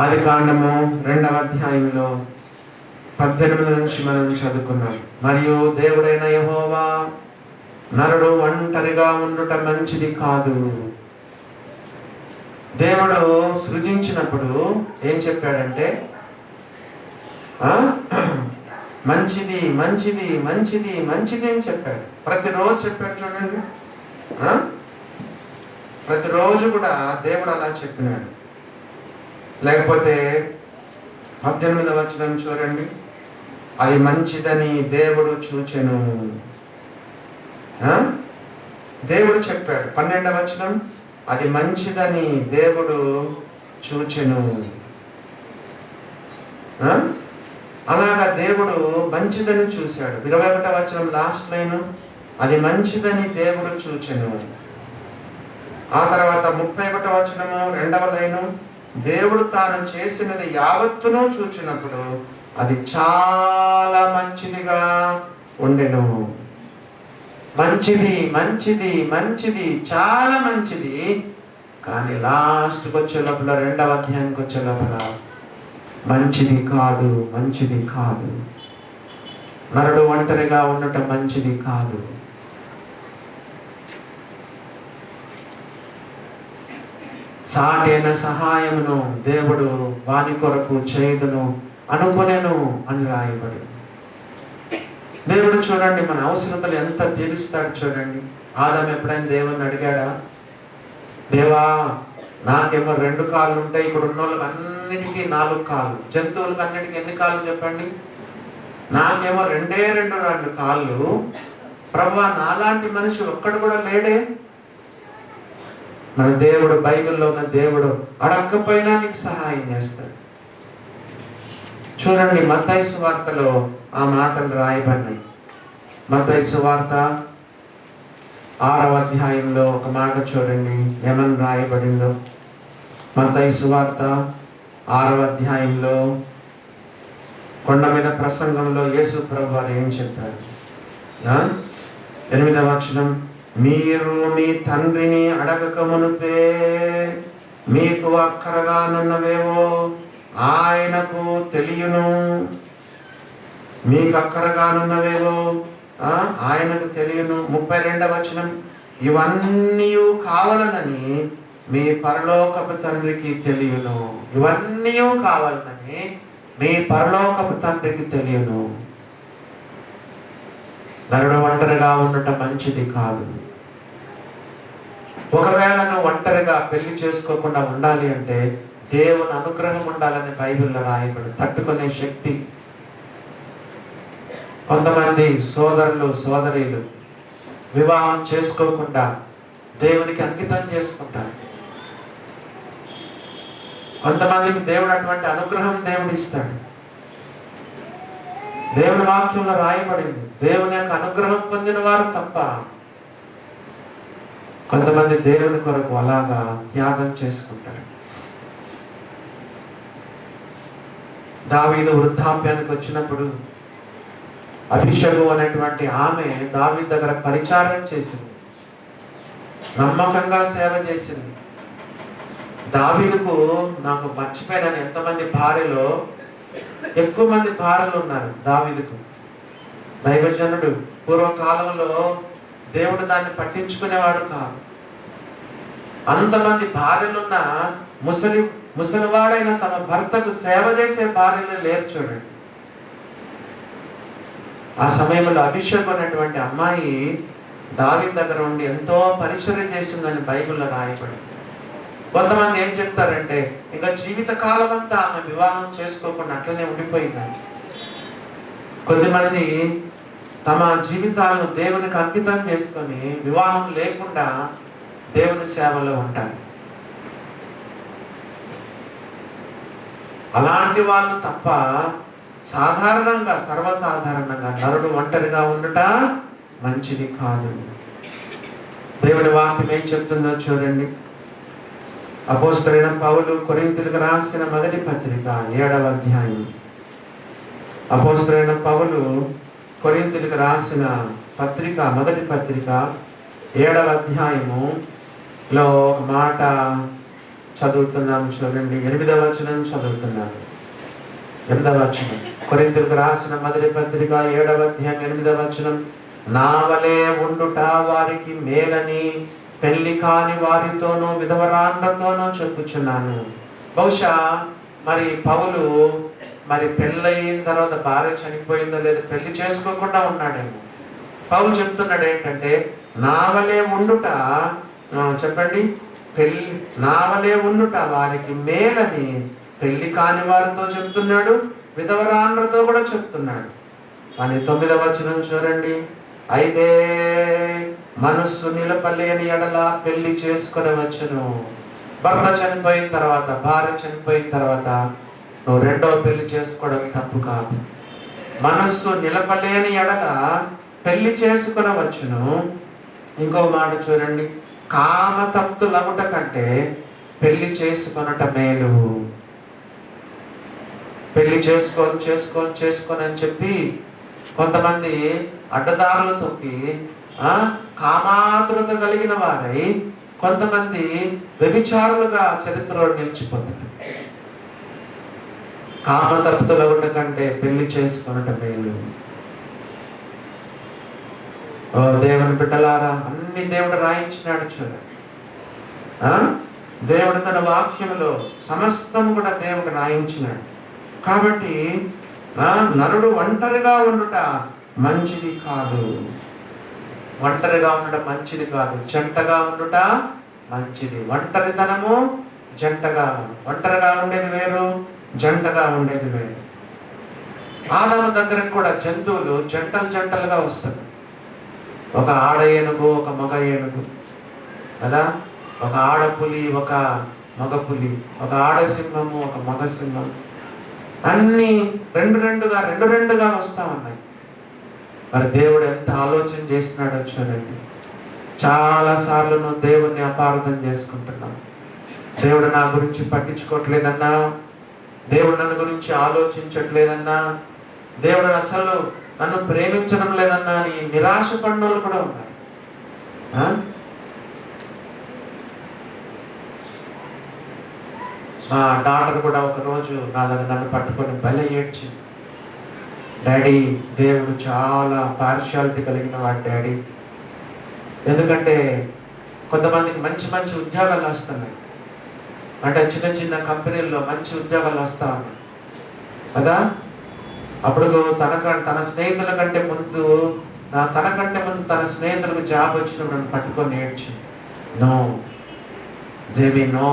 ఆది కాండము 2వ అధ్యాయంలో 18 నుంచి మనం చదువుకున్నాం. మరియు దేవుడైన యెహోవా నరుడు ఒంటరిగా ఉండుట మంచిది కాదు. దేవుడు సృజించినప్పుడు ఏం చెప్పాడంటే మంచిది మంచిది మంచిది మంచిది అని చెప్పాడు. ప్రతిరోజు చెప్పాడు. చూడండి, ప్రతిరోజు కూడా దేవుడు అలా చెప్పినాడు. లేకపోతే 18వ వచనం చూడండి, అది మంచిదని దేవుడు చూచెను. దేవుడు చెప్పాడు. 12వ వచనం, అది మంచిదని దేవుడు చూచెను. అలాగా దేవుడు మంచిదని చూశాడు. 21వ వచనం లాస్ట్ లైన్, అది మంచిదని దేవుడు చూచెను. ఆ తర్వాత 31వ వచనము 2వ లైను, దేవుడు తాను చేసినది యావత్తును చూచినప్పుడు అది చాలా మంచిదిగా ఉండెను. మంచిది మంచిది మంచిది చాలా మంచిది. కానీ లాస్ట్కి వచ్చే లోపల 2వ అధ్యాయానికి వచ్చే లోపల మంచిది కాదు, మంచిది కాదు. నరుడు ఒంటరిగా ఉండటం మంచిది కాదు. సాటైన సహాయమును దేవుడు వాని కొరకు చేయుదును అనుకునేను అని రాయబడి. దేవుడు చూడండి మన అవసరతలు ఎంత తీరుస్తాడు చూడండి. ఆదాము ఎప్పుడైనా దేవుని అడిగాడా, దేవా నాకేమో 2 కాళ్ళు ఉంటాయి, ఇక్కడ ఉన్న వాళ్ళకి అన్నిటికీ 4 కాళ్ళు, జంతువులకు అన్నిటికీ ఎన్ని కాళ్ళు చెప్పండి, నాకేమో 2 కాళ్ళు, ప్రభువా నాలాంటి మనిషి ఒక్కడు కూడా లేడే. మన దేవుడు, బైబిల్లో ఉన్న దేవుడు అడగకపోయినా నీకు సహాయం చేస్తాడు. చూడండి మత్తయి సువార్తలో ఆ మాటలు రాయబడినాయి. మత్తయి సువార్త 6వ అధ్యాయంలో ఒక మాట చూడండి ఏమని రాయబడిందో. మత్తయి సువార్త 6వ అధ్యాయంలో కొండ మీద ప్రసంగంలో యేసు ప్రభు వారు ఏం చెప్పారు? 8వ వచనం, మీరు మీ తండ్రిని అడగక మునుపే మీకు అక్కరగానున్నవేవో ఆయనకు తెలియను. మీకు అక్కరగానున్నవేవో ఆయనకు తెలియను. 32వ వచనం, ఇవన్నీ కావాలనని మీ పరలోకపు తండ్రికి తెలియను. ఇవన్నీ కావాలనని మీ పరలోకపు తండ్రికి తెలియను. నరుడు ఒంటరిగా ఉండటం మంచిది కాదు. ఒకవేళ నువ్వు ఒంటరిగా పెళ్లి చేసుకోకుండా ఉండాలి అంటే దేవుని అనుగ్రహం ఉండాలని బైబిల్లో రాయబడి తట్టుకునే శక్తి. కొంతమంది సోదరులు సోదరీలు వివాహం చేసుకోకుండా దేవునికి అంకితం చేసుకుంటారు. కొంతమందికి దేవుడు అటువంటి అనుగ్రహం దేవుడు ఇస్తాడు. దేవుని వాక్యంలో రాయబడింది, దేవుని యొక్క అనుగ్రహం పొందిన వారు తప్ప. కొంతమంది దేవుని కొరకు అలాగా త్యాగం చేసుకుంటారు. దావీదు వృద్ధాప్యానికి వచ్చినప్పుడు అభిషగు అనేటువంటి ఆమె దావీదు దగ్గర పరిచారం చేసింది, నమ్మకంగా సేవ చేసింది. దావీదుకు నాకు మర్చిపోయినాను ఎంతమంది భార్యలో ఎక్కువ మంది భార్యలు ఉన్నారు దావీదుకు. దైవజనుడు పూర్వకాలంలో దేవుడు దాన్ని పట్టించుకునేవాడు కాదు. అంతమంది భార్యలున్న ముసలివాడైన తమ భర్తకు సేవ చేసే భార్యలు లేరు చూడండి. ఆ సమయంలో అభిషేక్ అనేటువంటి అమ్మాయి దావీదు దగ్గర ఉండి ఎంతో పరిచర్య చేసిందని బైబిల్లో రాయబడింది. కొంతమంది ఏం చెప్తారంటే ఇంకా జీవిత కాలం అంతా ఆమె వివాహం చేసుకోకుండా అట్లనే ఉండిపోయిందని. కొద్దిమంది తమ జీవితాలను దేవునికి అంకితం చేసుకొని వివాహం లేకుండా దేవుని సేవలో ఉంటారు. అలాంటి వాళ్ళు తప్ప సాధారణంగా సర్వసాధారణంగా నరుడు ఒంటరిగా ఉండట మంచిది కాదు. దేవుని వాక్యం ఏం చెప్తుందో చూడండి. అపోస్తలుడైన పౌలు కొరింథీయులకు రాసిన మొదటి పత్రిక 7వ అధ్యాయం. అపోస్తలుడైన పౌలు కొరింథీయులకు రాసిన పత్రిక మొదటి పత్రిక 7వ అధ్యాయములో ఒక మాట చదువుతున్నాం చూడండి. 8వ వచనం చదువుతున్నాను. 8వ వచనం, కొరింథీయులకు రాసిన మొదటి పత్రిక 7వ అధ్యాయం 8వ వచనం, నా వలె ఉండుట వారికి మేలని పెళ్లి కాని వారితోనూ విధవరాండ్రతోనూ చెప్పుచున్నాను. బహుశా మరి పౌలు మరి పెళ్ళయిన తర్వాత భార్య చనిపోయిందో లేదో పెళ్లి చేసుకోకుండా ఉన్నాడేమో. పౌలు చెప్తున్నాడు ఏంటంటే, నా వలె ఉండుట, చెప్పండి, నా వలె ఉండుట వారికి మేలని పెళ్లి కాని వారితో చెప్తున్నాడు, విధవరాండ్రతో కూడా చెప్తున్నాడు. కానీ 9వ వచనం చూడండి, అయితే మనస్సు నిలపలేని ఎడల పెళ్లి చేసుకొనవచ్చును. భర్త చనిపోయిన తర్వాత, భార్య చనిపోయిన తర్వాత నువ్వు రెండవ పెళ్లి చేసుకోవడం తప్పు కాదు. మనస్సు నిలపలేని ఎడల పెళ్లి చేసుకొనవచ్చును. ఇంకో మాట చూడండి, కామతప్తులగుట కంటే పెళ్లి చేసుకొనట మేలు. పెళ్లి చేసుకొని అని చెప్పి కొంతమంది అడ్డదారులు తొక్కి కామాతురత కలిగిన వారై కొంతమంది వ్యభిచారులుగా చరిత్రలో నిలిచిపోతారు. కామతప్తులగుట కంటే పెళ్లి చేసుకొనట మేలు. ఓ దేవుని బిడ్డలారా, అన్ని దేవుడు రాయించినాడు చూడండి. దేవుడు తన వాక్యంలో సమస్తం కూడా దేవుడు రాయించినాడు. కాబట్టి నరుడు ఒంటరిగా ఉండుట మంచిది కాదు. ఒంటరిగా ఉండడం మంచిది కాదు, జంటగా ఉండుట మంచిది. ఒంటరితనము, జంటగా ఒంటరిగా ఉండేది వేరు, జంటగా ఉండేది వేరు. ఆదాము దగ్గరకు కూడా జంతువులు జంటలుగా వస్తాయి. ఒక ఆడ ఏనుగు, ఒక మగ ఏనుగు కదా, ఒక ఆడపులి, ఒక మగ పులి, ఒక ఆడ సింహము, ఒక మగ సింహం, అన్నీ రెండుగా వస్తా ఉన్నాయి. మరి దేవుడు ఎంత ఆలోచన చేస్తున్నాడో చూడండి. చాలాసార్లు నువ్వు దేవుణ్ణి అపార్థం చేసుకుంటున్నావు. దేవుడు నా గురించి పట్టించుకోవట్లేదన్నా, దేవుడు నన్ను గురించి ఆలోచించట్లేదన్నా, దేవుడు అసలు నన్ను ప్రేమించడం లేదన్నా అని నిరాశ పడిన వాళ్ళు కూడా ఉన్నారు. మా డాక్టర్ కూడా ఒకరోజు నా దగ్గర నన్ను పట్టుకొని భలే ఏడ్చింది. డాడీ, దేవుడు చాలా పార్షియాలిటీ కలిగిన వాడు డాడీ. ఎందుకంటే కొంతమందికి మంచి ఉద్యోగాలు వస్తున్నాయి, అంటే చిన్న కంపెనీల్లో మంచి ఉద్యోగాలు వస్తా ఉన్నాయి కదా. అప్పుడు తన స్నేహితుల కంటే ముందు తన స్నేహితులకు జాబ్ వచ్చినప్పుడు నన్ను పట్టుకొని ఏడ్చింది. నో దేవి, నో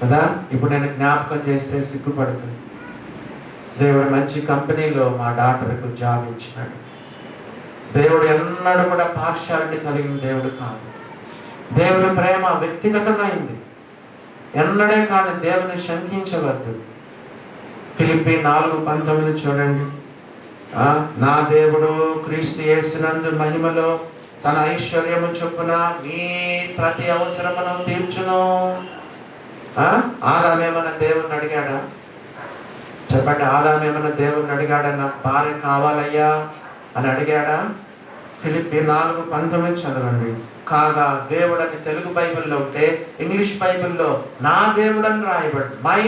కదా. ఇప్పుడు నేను జ్ఞాపకం చేస్తే సిగ్గుపడుతుంది. దేవుడు మంచి కంపెనీలో మా డాక్టర్కు జాబ్ ఇచ్చినాడు. దేవుడు ఎన్నడూ కూడా పార్షియాలిటీ కలిగిన దేవుడు కాదు. దేవుని ప్రేమ వ్యక్తిగతమైంది. ఎన్నడే కానీ దేవుని శంకించవద్దు. ఫిలిప్పీ 4:19 చూడండి. నా దేవుడు క్రీస్తు యేసునందు మహిమలో తన ఐశ్వర్యము చొప్పున మీ ప్రతి అవసరమును తీర్చును. ఆదామేమన్నా దేవుణ్ణి అడిగాడా? చెప్పండి, ఆదామేమన్నా దేవుణ్ణి అడిగాడా? నాకు భార్య కావాలయ్యా అని అడిగాడా? ఫిలిప్పీ 4:19 చదవండి. కాగా దేవుడు అని తెలుగు బైబిల్లో ఉంటే ఇంగ్లీష్ బైబిల్లో నా దేవుడు అని రాయబడి, my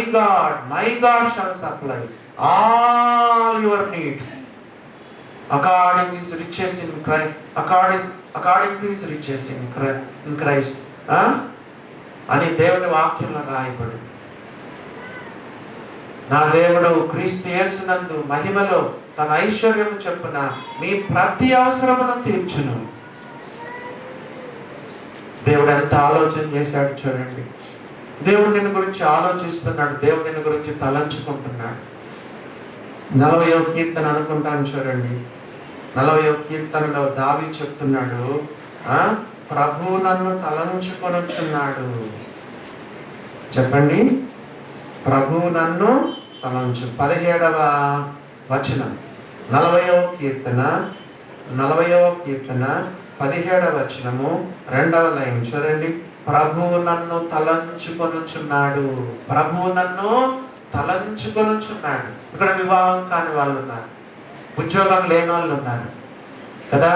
God shall supply all your needs according to his riches in Christ అని దేవుని వాక్యంలో రాయబడి, నా దేవుడు క్రీస్తు యేసునందు మహిమలో తన ఐశ్వర్యము చొప్పున మీ ప్రతి అవసరమును తీర్చును. దేవుడు ఎంత ఆలోచన చేశాడు చూడండి. దేవుడు నిన్ను గురించి ఆలోచిస్తున్నాడు. దేవుడు నిన్ను గురించి తలంచుకుంటున్నాడు. 40వ కీర్తన అనుకుంటాను చూడండి. 40వ కీర్తనలో దావీదు చెప్తున్నాడు, ప్రభు నన్ను తలంచుకొనుచున్నాడు. చెప్పండి, ప్రభు నన్ను తలంచు. 17వ వచనం 40వ కీర్తన 17వ వచనము 2వ లైన్ చూడండి. ప్రభు నన్ను తలంచుకొనుచున్నాడు. ప్రభు నన్ను తలంచుకొనుచున్నాడు. ఇక్కడ వివాహం కాని వాళ్ళు ఉన్నారు, ఉద్యోగం లేని వాళ్ళు ఉన్నారు కదా,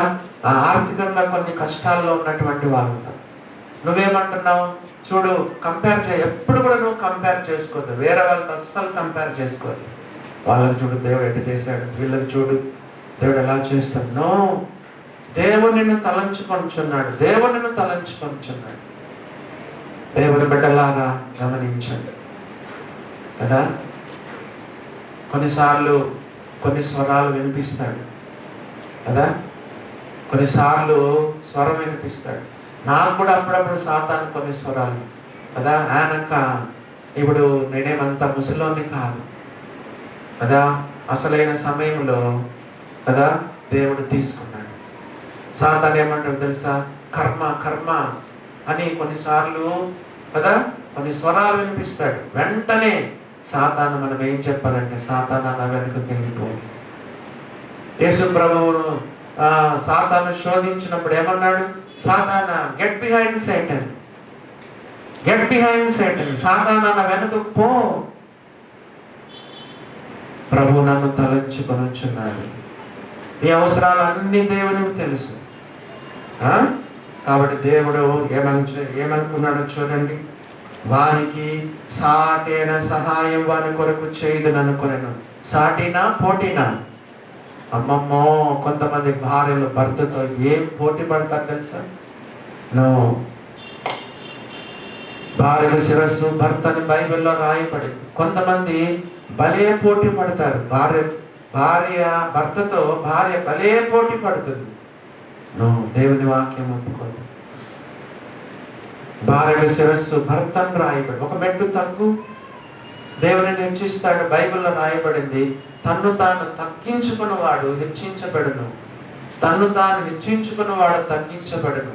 ఆర్థికంగా కొన్ని కష్టాల్లో ఉన్నటువంటి వాళ్ళు ఉన్నారు. నువ్వేమంటున్నావు? చూడు, కంపేర్ ఎప్పుడు కూడా నువ్వు కంపేర్ చేసుకోవద్దు, వేరే వాళ్ళతో అస్సలు కంపేర్ చేసుకోవద్దు. వాళ్ళకి చూడు దేవుడు ఎటు చేశాడు, వీళ్ళకి చూడు దేవుడు ఎలా చేస్తాడు. నో, దేవుడు నిన్ను తలంచుకొనిచున్నాడు, దేవుడు నిన్ను తలంచుకొనిచున్నాడు. దేవుని బిడ్డలాగా గమనించండి కదా. కొన్నిసార్లు కొన్ని స్వరాలు వినిపిస్తాడు కదా, కొన్నిసార్లు స్వరం వినిపిస్తాడు. నాకు కూడా అప్పుడప్పుడు సాతాను కొన్ని స్వరాలు కదా. ఆయనక ఇప్పుడు నేనేమంత ముసలోని కాదు కదా, అసలైన సమయంలో కదా దేవుడు తీసుకున్నాడు. సాతాను ఏమంటాడు తెలుసా? కర్మ కర్మ అని కొన్నిసార్లు కదా కొన్ని స్వరాలు వినిపిస్తాడు. వెంటనే సాతాను మనం ఏం చెప్పాలంటే, సాతాను అలా వెనుకకి వెళ్ళిపో. యేసు ప్రభువును సాతాను శోధించినప్పుడు ఏమన్నాడు? సాతానా, get behind Satan, get behind Satan, సాతానా అలా వెనుకకు పో. ప్రభు నన్ను తలంచుకొనుచున్నాడు. నీ అవసరాలు అన్ని దేవునికి తెలుసు. కాబట్టి దేవుడు ఏమనుకున్నాడో చూడండి. వానికి సాటైన సహాయం వాని కొరకు చేయదును అనుకున్నాను. సాటినా పోటీనా? అమ్మమ్మో, కొంతమంది భార్యలు భర్తతో ఏం పోటీ పడతారు తెలుసా? భార్యల శిరస్సు భర్తని బైబిల్లో రాయబడింది. కొంతమంది భలే పోటీ పడతారు. భార్య భర్తతో భార్య భలే పోటీ పడుతుంది. దేవుని వాక్యం ఒప్పుకోదు. భార్యల శిరస్సు భర్తను రాయబడి, ఒక మెట్టు తగ్గు దేవుని హెచ్చిస్తాడు. బైబిల్లో రాయబడింది, తన్ను తాను తగ్గించుకున్నవాడు హెచ్చించబడును, తన్ను తాను హెచ్చించుకున్నవాడు తగ్గించబడును.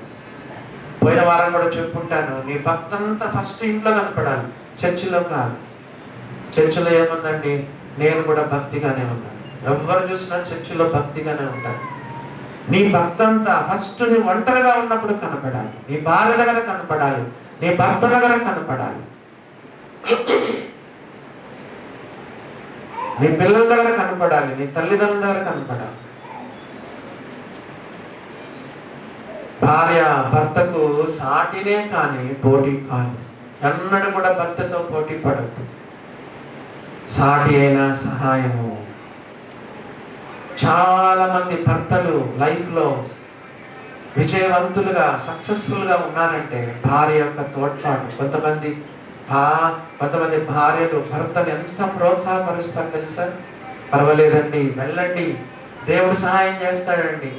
పోయిన వారం కూడా చెప్పుకుంటాను, నీ భర్త అంతా ఫస్ట్ ఇంట్లో కనపడాలి, చర్చిలో కాదు. చర్చిలో ఏముందండి? నేను కూడా భక్తిగానే ఉన్నాను, ఎవరు చూసినా చర్చిలో భక్తిగానే ఉంటాను. నీ భర్త అంతా ఫస్ట్ నీ ఒంటరిగా ఉన్నప్పుడు కనపడాలి, నీ భార్య దగ్గర కనపడాలి, నీ భర్త దగ్గర కనపడాలి, నీ పిల్లల దగ్గర కనపడాలి, నీ తల్లిదండ్రుల దగ్గర కనపడాలి. భార్య భర్తకు సాటినే కానీ పోటీ కాదు. ఎన్నడూ కూడా భర్తతో పోటీ పడద్దు. సాటి అయిన సహాయము. చాలా మంది భర్తలు లైఫ్లో విజయవంతులుగా సక్సెస్ఫుల్గా ఉన్నారంటే భార్య యొక్క తోడ్పాటు. కొంతమంది భార్యలు భర్తను ఎంత ప్రోత్సాహపరుస్తారు తెలుసా? పర్వాలేదండి, వెళ్ళండి, దేవుడు సహాయం చేస్తాడండి,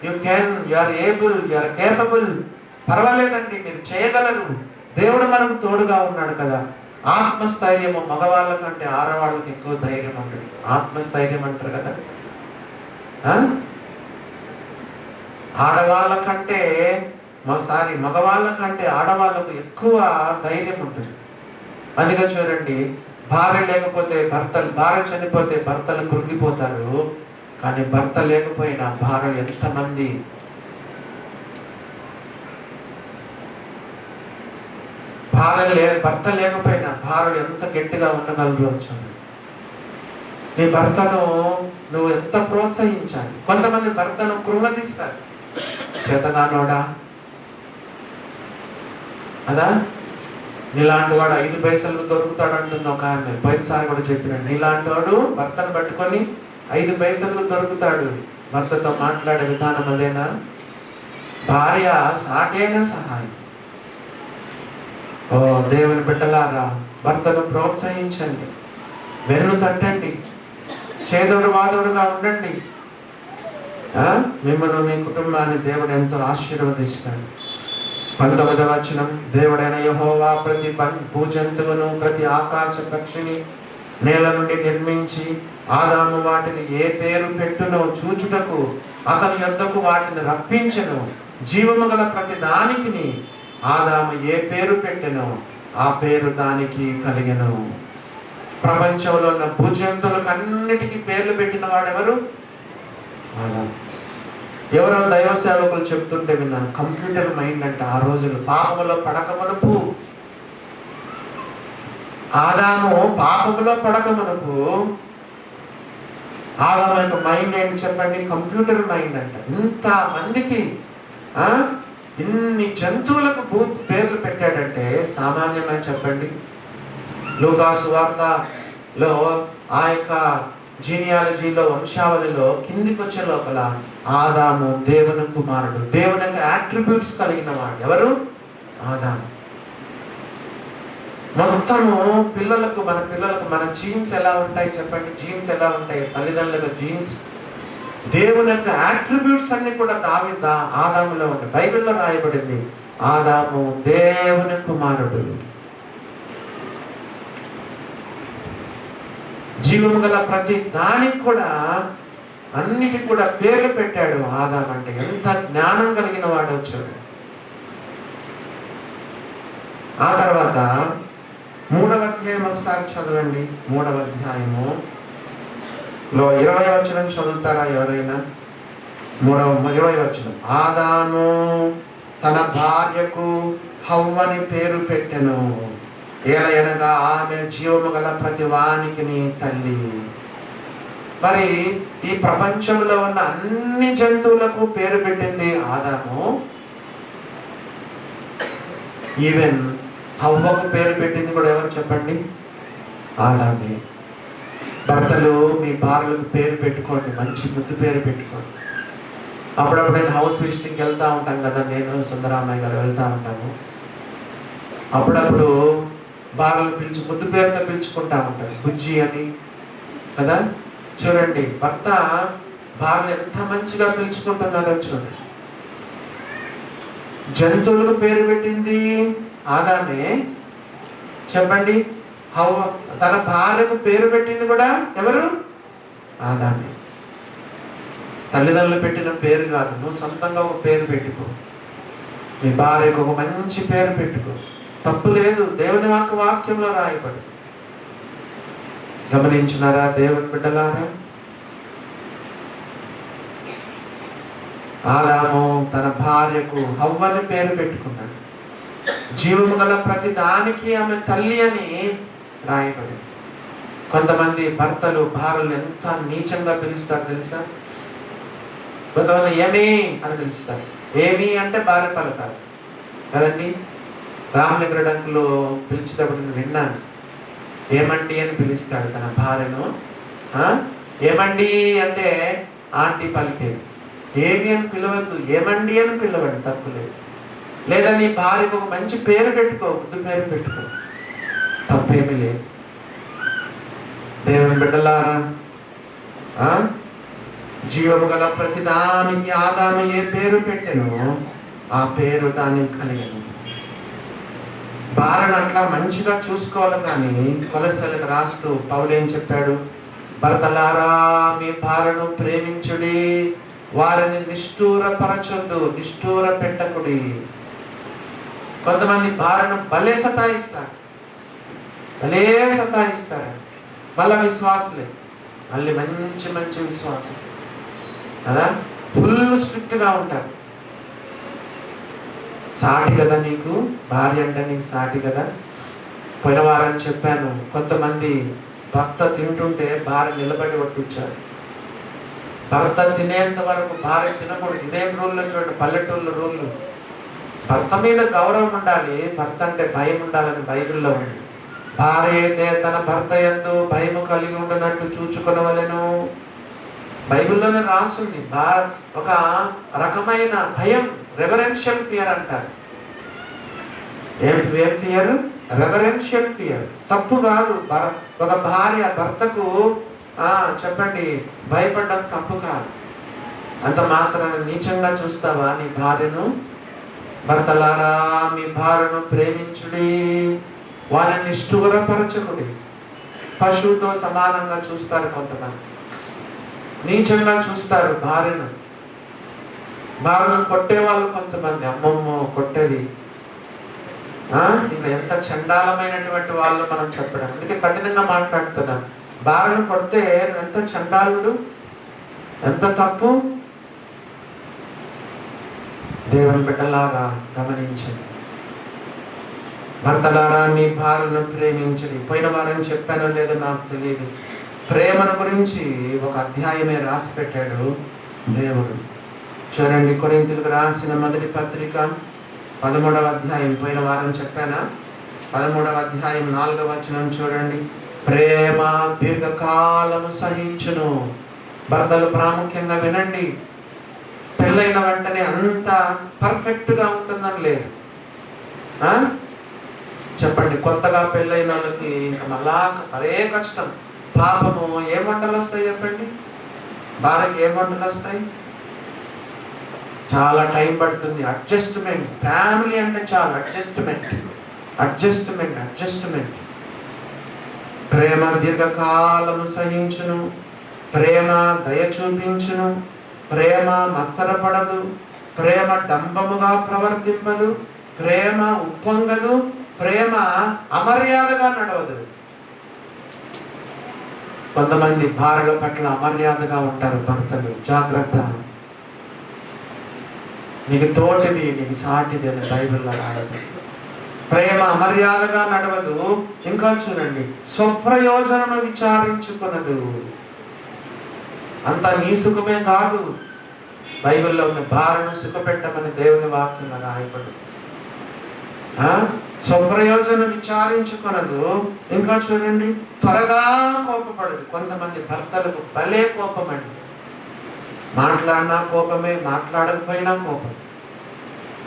you can, you are able, you are capable, పర్వాలేదండి, మీరు చేయగలరు, దేవుడు మనకు తోడుగా ఉన్నాడు కదా. ఆత్మస్థైర్యము మగవాళ్ళ కంటే ఆడవాళ్ళకి ఎక్కువ ధైర్యం ఉంటుంది. ఆత్మస్థైర్యం అంటారు కదా. ఆడవాళ్ళ కంటే మగవాళ్ళ కంటే ఆడవాళ్ళకు ఎక్కువ ధైర్యం ఉంటుంది. అందుకే చూడండి, భార్య లేకపోతే భర్తలు, భార్య చనిపోతే భర్తలు కృంగిపోతారు, కానీ భర్త లేకపోయినా భార్య ఎంతమంది భర్త లేకపోయినా భార్యలు ఎంత గట్టిగా ఉండగలరు. నీ భర్తను నువ్వు ఎంత ప్రోత్సహించాలి. కొంతమంది భర్తను కృంగదీస్తారు, చేతగానోడా అదా, నీలాంటి వాడు 5 పైసలకు దొరుకుతాడు అంటుంది ఒక ఆమె. పోయినసారి కూడా చెప్పినాడు, నీలాంటి వాడు భర్తను పట్టుకొని 5 పైసలకు దొరుకుతాడు. భర్తతో మాట్లాడే విధానం అదేనా? భార్య సాటైన సహాయం. ఓ దేవుని బిడ్డలారా, భర్తను ప్రోత్సహించండి, వెన్ను తట్టండి, చేదోడు వాదోడుగా ఉండండి. మిమ్మల్ని మీ కుటుంబాన్ని దేవుడు ఎంతో ఆశీర్వదిస్తాడు. 19వ వచనం, దేవుడైన యెహోవా ప్రతి భూజంతువును ప్రతి ఆకాశ పక్షిని నేల నుండి నిర్మించి ఆదాము వాటిని ఏ పేరు పెట్టునో చూచుటకు అతని యొద్దకు వాటిని రప్పించెను. జీవము గల ప్రతి దానికి ఆదాము ఏ పేరు పెట్టెనో ఆ పేరు దానికి కలిగెను. ప్రపంచంలో ఉన్న భూజంతువులకు అన్నిటికీ పేర్లు పెట్టిన వాడెవరు? ఆదాము. ఎవరో దైవ సేవకులు చెప్తుంటే విన్నాను, కంప్యూటర్ మైండ్ అంటే ఆ రోజులు పాపములో పడకమునుపు, ఆదాము పాపములో పడకమునుపు ఆదాము యొక్క మైండ్ ఏంటి చెప్పండి? కంప్యూటర్ మైండ్ అంట. ఇంత మందికి ఇన్ని జంతువులకు పేర్లు పెట్టాడంటే సామాన్యమైన చెప్పండి. లూకాసు వార్తలో ఆ యొక్క జీనియాలజీలో వంశావళిలో కిందికి వచ్చే లోపల ఆదాము దేవుని కుమారుడు, దేవుని యొక్క అట్రిబ్యూట్స్ కలిగిన వాడు. ఎవరు? ఆదాము. మొత్తము మన పిల్లలకు మన జీన్స్ ఎలా ఉంటాయి చెప్పండి? జీన్స్ ఎలా ఉంటాయి? తల్లిదండ్రుల జీన్స్, దేవుని యొక్క అట్రిబ్యూట్స్ అన్ని కూడా ఆదాములో ఉంటాయి. బైబిల్లో రాయబడింది ఆదాము దేవుని కుమారుడు. జీవము గల ప్రతి దానికి కూడా అన్నిటికి కూడా పేర్లు పెట్టాడు. ఆదాం అంటే ఎంత జ్ఞానం కలిగిన వాడు వచ్చాడు. ఆ తర్వాత 3వ అధ్యాయం ఒకసారి చదవండి. 3వ అధ్యాయములో 20వ వచనం చదువుతారా ఎవరైనా? 20వ వచనం. ఆదాము తన భార్యకు హవ్వని పేరు పెట్టెను, ఏలయనగా ఆమె జీవము గల ప్రతి వానికి తల్లి. మరి ఈ ప్రపంచంలో ఉన్న అన్ని జంతువులకు పేరు పెట్టింది ఆదాము. ఈవెన్ హవ్వకు పేరు పెట్టింది కూడా ఎవరు చెప్పండి? ఆదామే. భర్తలు మీ భార్యలకు పేరు పెట్టుకోండి, మంచి ముద్దు పేరు పెట్టుకోండి. అప్పుడప్పుడు నేను హౌస్ విజిటింగ్కి వెళ్తూ ఉంటాను కదా, నేను సుందరామయ్య గారు వెళ్తూ ఉంటాను. అప్పుడప్పుడు భార్యలు ముద్దు పేరుతో పిలుచుకుంటా ఉంటారు, బుజ్జి అని కదా. చూడండి, భర్త భార్యలు ఎంత మంచిగా పిలుచుకుంటున్నారో చూడండి. జంతువులకు పేరు పెట్టింది ఆదామే. చెప్పండి, హవ్వ. తన భార్యకు పేరు పెట్టింది కూడా ఎవరు? ఆదామే. తల్లిదండ్రులు పెట్టిన పేరు కాదు, నువ్వు సొంతంగా ఒక పేరు పెట్టుకో. నీ భార్యకు ఒక మంచి పేరు పెట్టుకో, తప్పు లేదు. దేవుని వాక్యంలో రాయబడి. గమనించినారా దేవుని బిడ్డలారా? ఆదాము తన భార్యకు హవ్వని పేరు పెట్టుకున్నాడు. జీవము గల ప్రతి దానికి ఆమె తల్లి అని రాయబడి. కొంతమంది భర్తలు భార్యలు ఎంత నీచంగా పిలుస్తారు తెలుసా? కొంతమంది ఏమి అని పిలుస్తారు. ఏమి అంటే భార్య పలకాలి కదండి. రామలింగడంకులో పిలిచేటప్పుడు నేను విన్నాను. ఏమండి అని పిలుస్తాడు తన భార్యను. ఏమండి అంటే ఆంటీ పలికేది. ఏమి అని పిలవద్దు, ఏమండి అని పిలవండి, తప్పులేదు. లేదా నీ భార్యకు ఒక మంచి పేరు పెట్టుకో, ముద్దు పేరు పెట్టుకో, తప్పేమీ లేదు. దేవుని బిడ్డలారా, జీవము గల ప్రతిదానికి ఆదాము ఏ పేరు పెట్టెనో ఆ పేరు దాన్ని కలిగను. భార్యను అట్లా మంచిగా చూసుకోవాలి. కానీ కొలెస్ట్రాల్కి రాస్తూ పౌలు ఏం చెప్పాడు? భర్తలారా మీ భార్యను ప్రేమించుడి, వారిని నిష్ఠూరపరచొద్దు, నిష్ఠూర పెట్టకుడి. కొంతమంది భార్యను భలే సతాయిస్తారు. మళ్ళా విశ్వాసులే, మళ్ళీ మంచి మంచి విశ్వాసం కదా, ఫుల్ స్ట్రిక్ట్గా ఉంటారు. సాటి కదా నీకు భార్య అంటే, నీకు సాటి కదా. పోయిన వారం చెప్పాను, కొంతమంది భర్త తింటుంటే భార్య నిలబడి వడ్డించారు. భర్త తినేంత వరకు భార్య తినకూడదు. ఇదేం రూల్లో చూడండి, పల్లెటూళ్ళ రూళ్ళు. భర్త మీద గౌరవం ఉండాలి, భర్త అంటే భయం ఉండాలని బైబిల్లో ఉంది. భార్య అయితే తన భర్త యందు భయము కలిగి ఉండనట్టు చూచుకొనవలెను. బైబిల్లోనే రాస్తుంది. ఒక రకమైన భయం, రెవరెన్షియల్ ఫియర్ అంటారు. ఏం ఫియర్? Reverential fear. తప్పు కాదు. ఒక భార్య భర్తకు చెప్పండి భయపడడం తప్పు కాదు. అంత మాత్రాన నీచంగా చూస్తావా నీ భార్యను? భర్తలారా మీ భార్యను ప్రేమించుడి, వారిని నిష్ఠూరపరచకుడి. పశువుతో సమానంగా చూస్తారు కొంతమంది, నీచంగా చూస్తారు భార్యను. భార్యను కొట్టేవాళ్ళు కొంతమంది, అమ్మమ్మో కొట్టేది. ఇంకా ఎంత చండాలమైనటువంటి వాళ్ళు మనం చెప్పడం. అందుకే కఠినంగా మాట్లాడుతున్నాం. భార్యను కొడితే ఎంత చండాలుడు, ఎంత తప్పు. దేవుని బిడ్డలారా గమనించండి. భర్తలారా మీ భార్యను ప్రేమించండి. పోయిన వారం చెప్పానో లేదో నాకు తెలియదు. ప్రేమను గురించి ఒక అధ్యాయమే రాసి పెట్టాడు దేవుడు. చూడండి, కొరింథీయులకు రాసిన మొదటి పత్రిక 13వ అధ్యాయం పోయిన వారం చెప్పానా? 13వ అధ్యాయం 4వ వచనం చూడండి. ప్రేమ దీర్ఘకాలము సహించును. భర్తలు ప్రాముఖ్యంగా వినండి. పెళ్ళైన వెంటనే అంత పర్ఫెక్ట్గా ఉంటుందని లేదు. చెప్పండి, కొత్తగా పెళ్ళైన వాళ్ళకి ఇంకా మళ్ళా మరే కష్టం. పాపము ఏ వంటలు వస్తాయి చెప్పండి? భార్యకి ఏ వంటలు వస్తాయి? చాలా టైం పడుతుంది. అడ్జస్ట్మెంట్. ఫ్యామిలీ అంటే చాలా అడ్జస్ట్మెంట్. ప్రేమ దీర్ఘకాలము సహించును. ప్రేమ దయ చూపించును. ప్రేమ మత్సరపడదు. ప్రేమ డంబముగా ప్రవర్తింపదు. ప్రేమ ఉప్పొంగదు. ప్రేమ అమర్యాదగా నడవదు. కొంతమంది భార్యల పట్ల అమర్యాదగా ఉంటారు భర్తలు. జాగ్రత్త. నీకు తోటిది, నీకు సాటిది అని బైబిల్లో రాయదు. ప్రేమ అమర్యాదగా నడవదు. ఇంకా చూడండి, స్వప్రయోజనము విచారించుకున్నదు. అంతా నీ సుఖమే కాదు. బైబిల్లో ఉన్న భార్యను సుఖపెట్టమని దేవుని వాక్యం రాయబడు. స్వప్రయోజనం విచారించుకున్నదు. ఇంకా చూడండి, త్వరగా కోపపడదు. కొంతమంది భర్తలకు భలే కోపమండి. మాట్లాడినా కోపమే, మాట్లాడకపోయినా కోపం,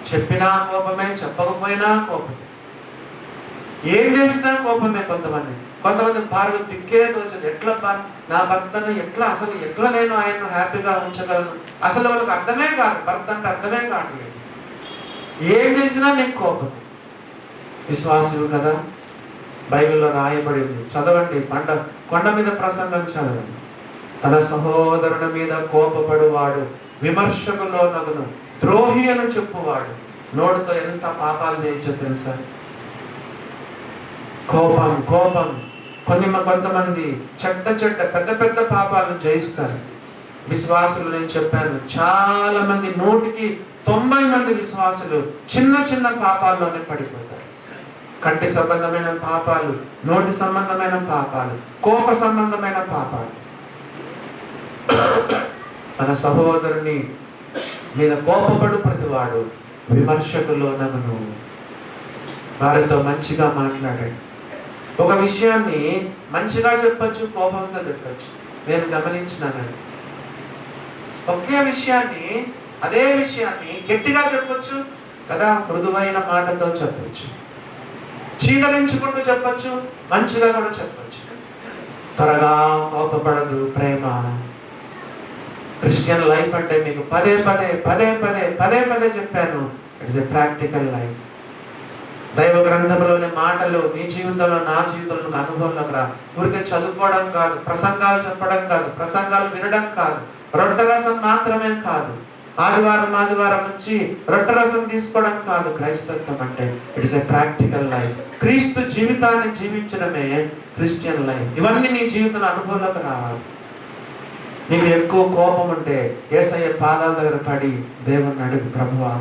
చెప్పినా కోపమే, చెప్పకపోయినా కోపం, ఏం చేసినా కోపమే. కొంతమంది భార్య దిక్కే తోచదు. ఎట్లా నా భర్తను అసలు ఎట్లా నేను ఆయన్ను హ్యాపీగా ఉంచగలను? అసలు వాళ్ళకి అర్థమే కాదు. భర్త అంటే అర్థమే కావట్లేదు. ఏం చేసినా నీకు కోపం. విశ్వాసులు కదా, బైబిల్లో రాయబడింది. చదవండి. కొండ మీద ప్రసంగం చదవండి. తన సహోదరుని మీద కోపపడువాడు విమర్శకు లోనగును, ద్రోహి అని చెప్పువాడు నోటితో ఎంత పాపాలు చేయొచ్చో తెలుసా? కోపం. కొంతమంది పెద్ద పెద్ద పాపాలను జయిస్తారు. విశ్వాసులు నేను చెప్పాను, చాలా మంది 100కి 90 మంది విశ్వాసులు చిన్న పాపాల్లోనే పడిపోతారు. కంటి సంబంధమైన పాపాలు, నోటి సంబంధమైన పాపాలు, కోప సంబంధమైన పాపాలు. తన సహోదరుని మీద కోపపడు ప్రతివాడు విమర్శకు లోనగును. వారితో మంచిగా మాట్లాడండి. ఒక విషయాన్ని మంచిగా చెప్పచ్చు, కోపంతో చెప్పచ్చు. నేను గమనించినానండి. అదే విషయాన్ని గట్టిగా చెప్పొచ్చు కదా, మృదువైన మాటతో చెప్పచ్చు, చీదరించుకుంటూ చెప్పచ్చు, మంచిగా కూడా చెప్పచ్చు. త్వరగా కోపపడదు ప్రేమ. క్రిస్టియన్ లైఫ్ అంటే మీకు పదే పదే చెప్పాను. It's a practical life. దైవ గ్రంథంలోని మాటలు మీ జీవితంలో, నా జీవితంలో అనుభవంలోకి రా. ఊరికే చదువుకోవడం కాదు, ప్రసంగాలు చెప్పడం కాదు, ప్రసంగాలు వినడం కాదు, రొట్టెరసం మాత్రమే కాదు, ఆదివారం వచ్చి రొట్టెరసం తీసుకోవడం కాదు. క్రైస్తత్వం అంటే ఇట్స్ ఎ ప్రాక్టికల్ లైఫ్. క్రీస్తు జీవితాన్ని జీవించడమే క్రిస్టియన్ లైఫ్. ఇవన్నీ నీ జీవితంలో అనుభవంలోకి రావాలి. నీకు ఎక్కువ కోపం ఉంటే యేసయ్య పాదాల దగ్గర పడి దేవుణ్ణి అడుగు, ప్రభువా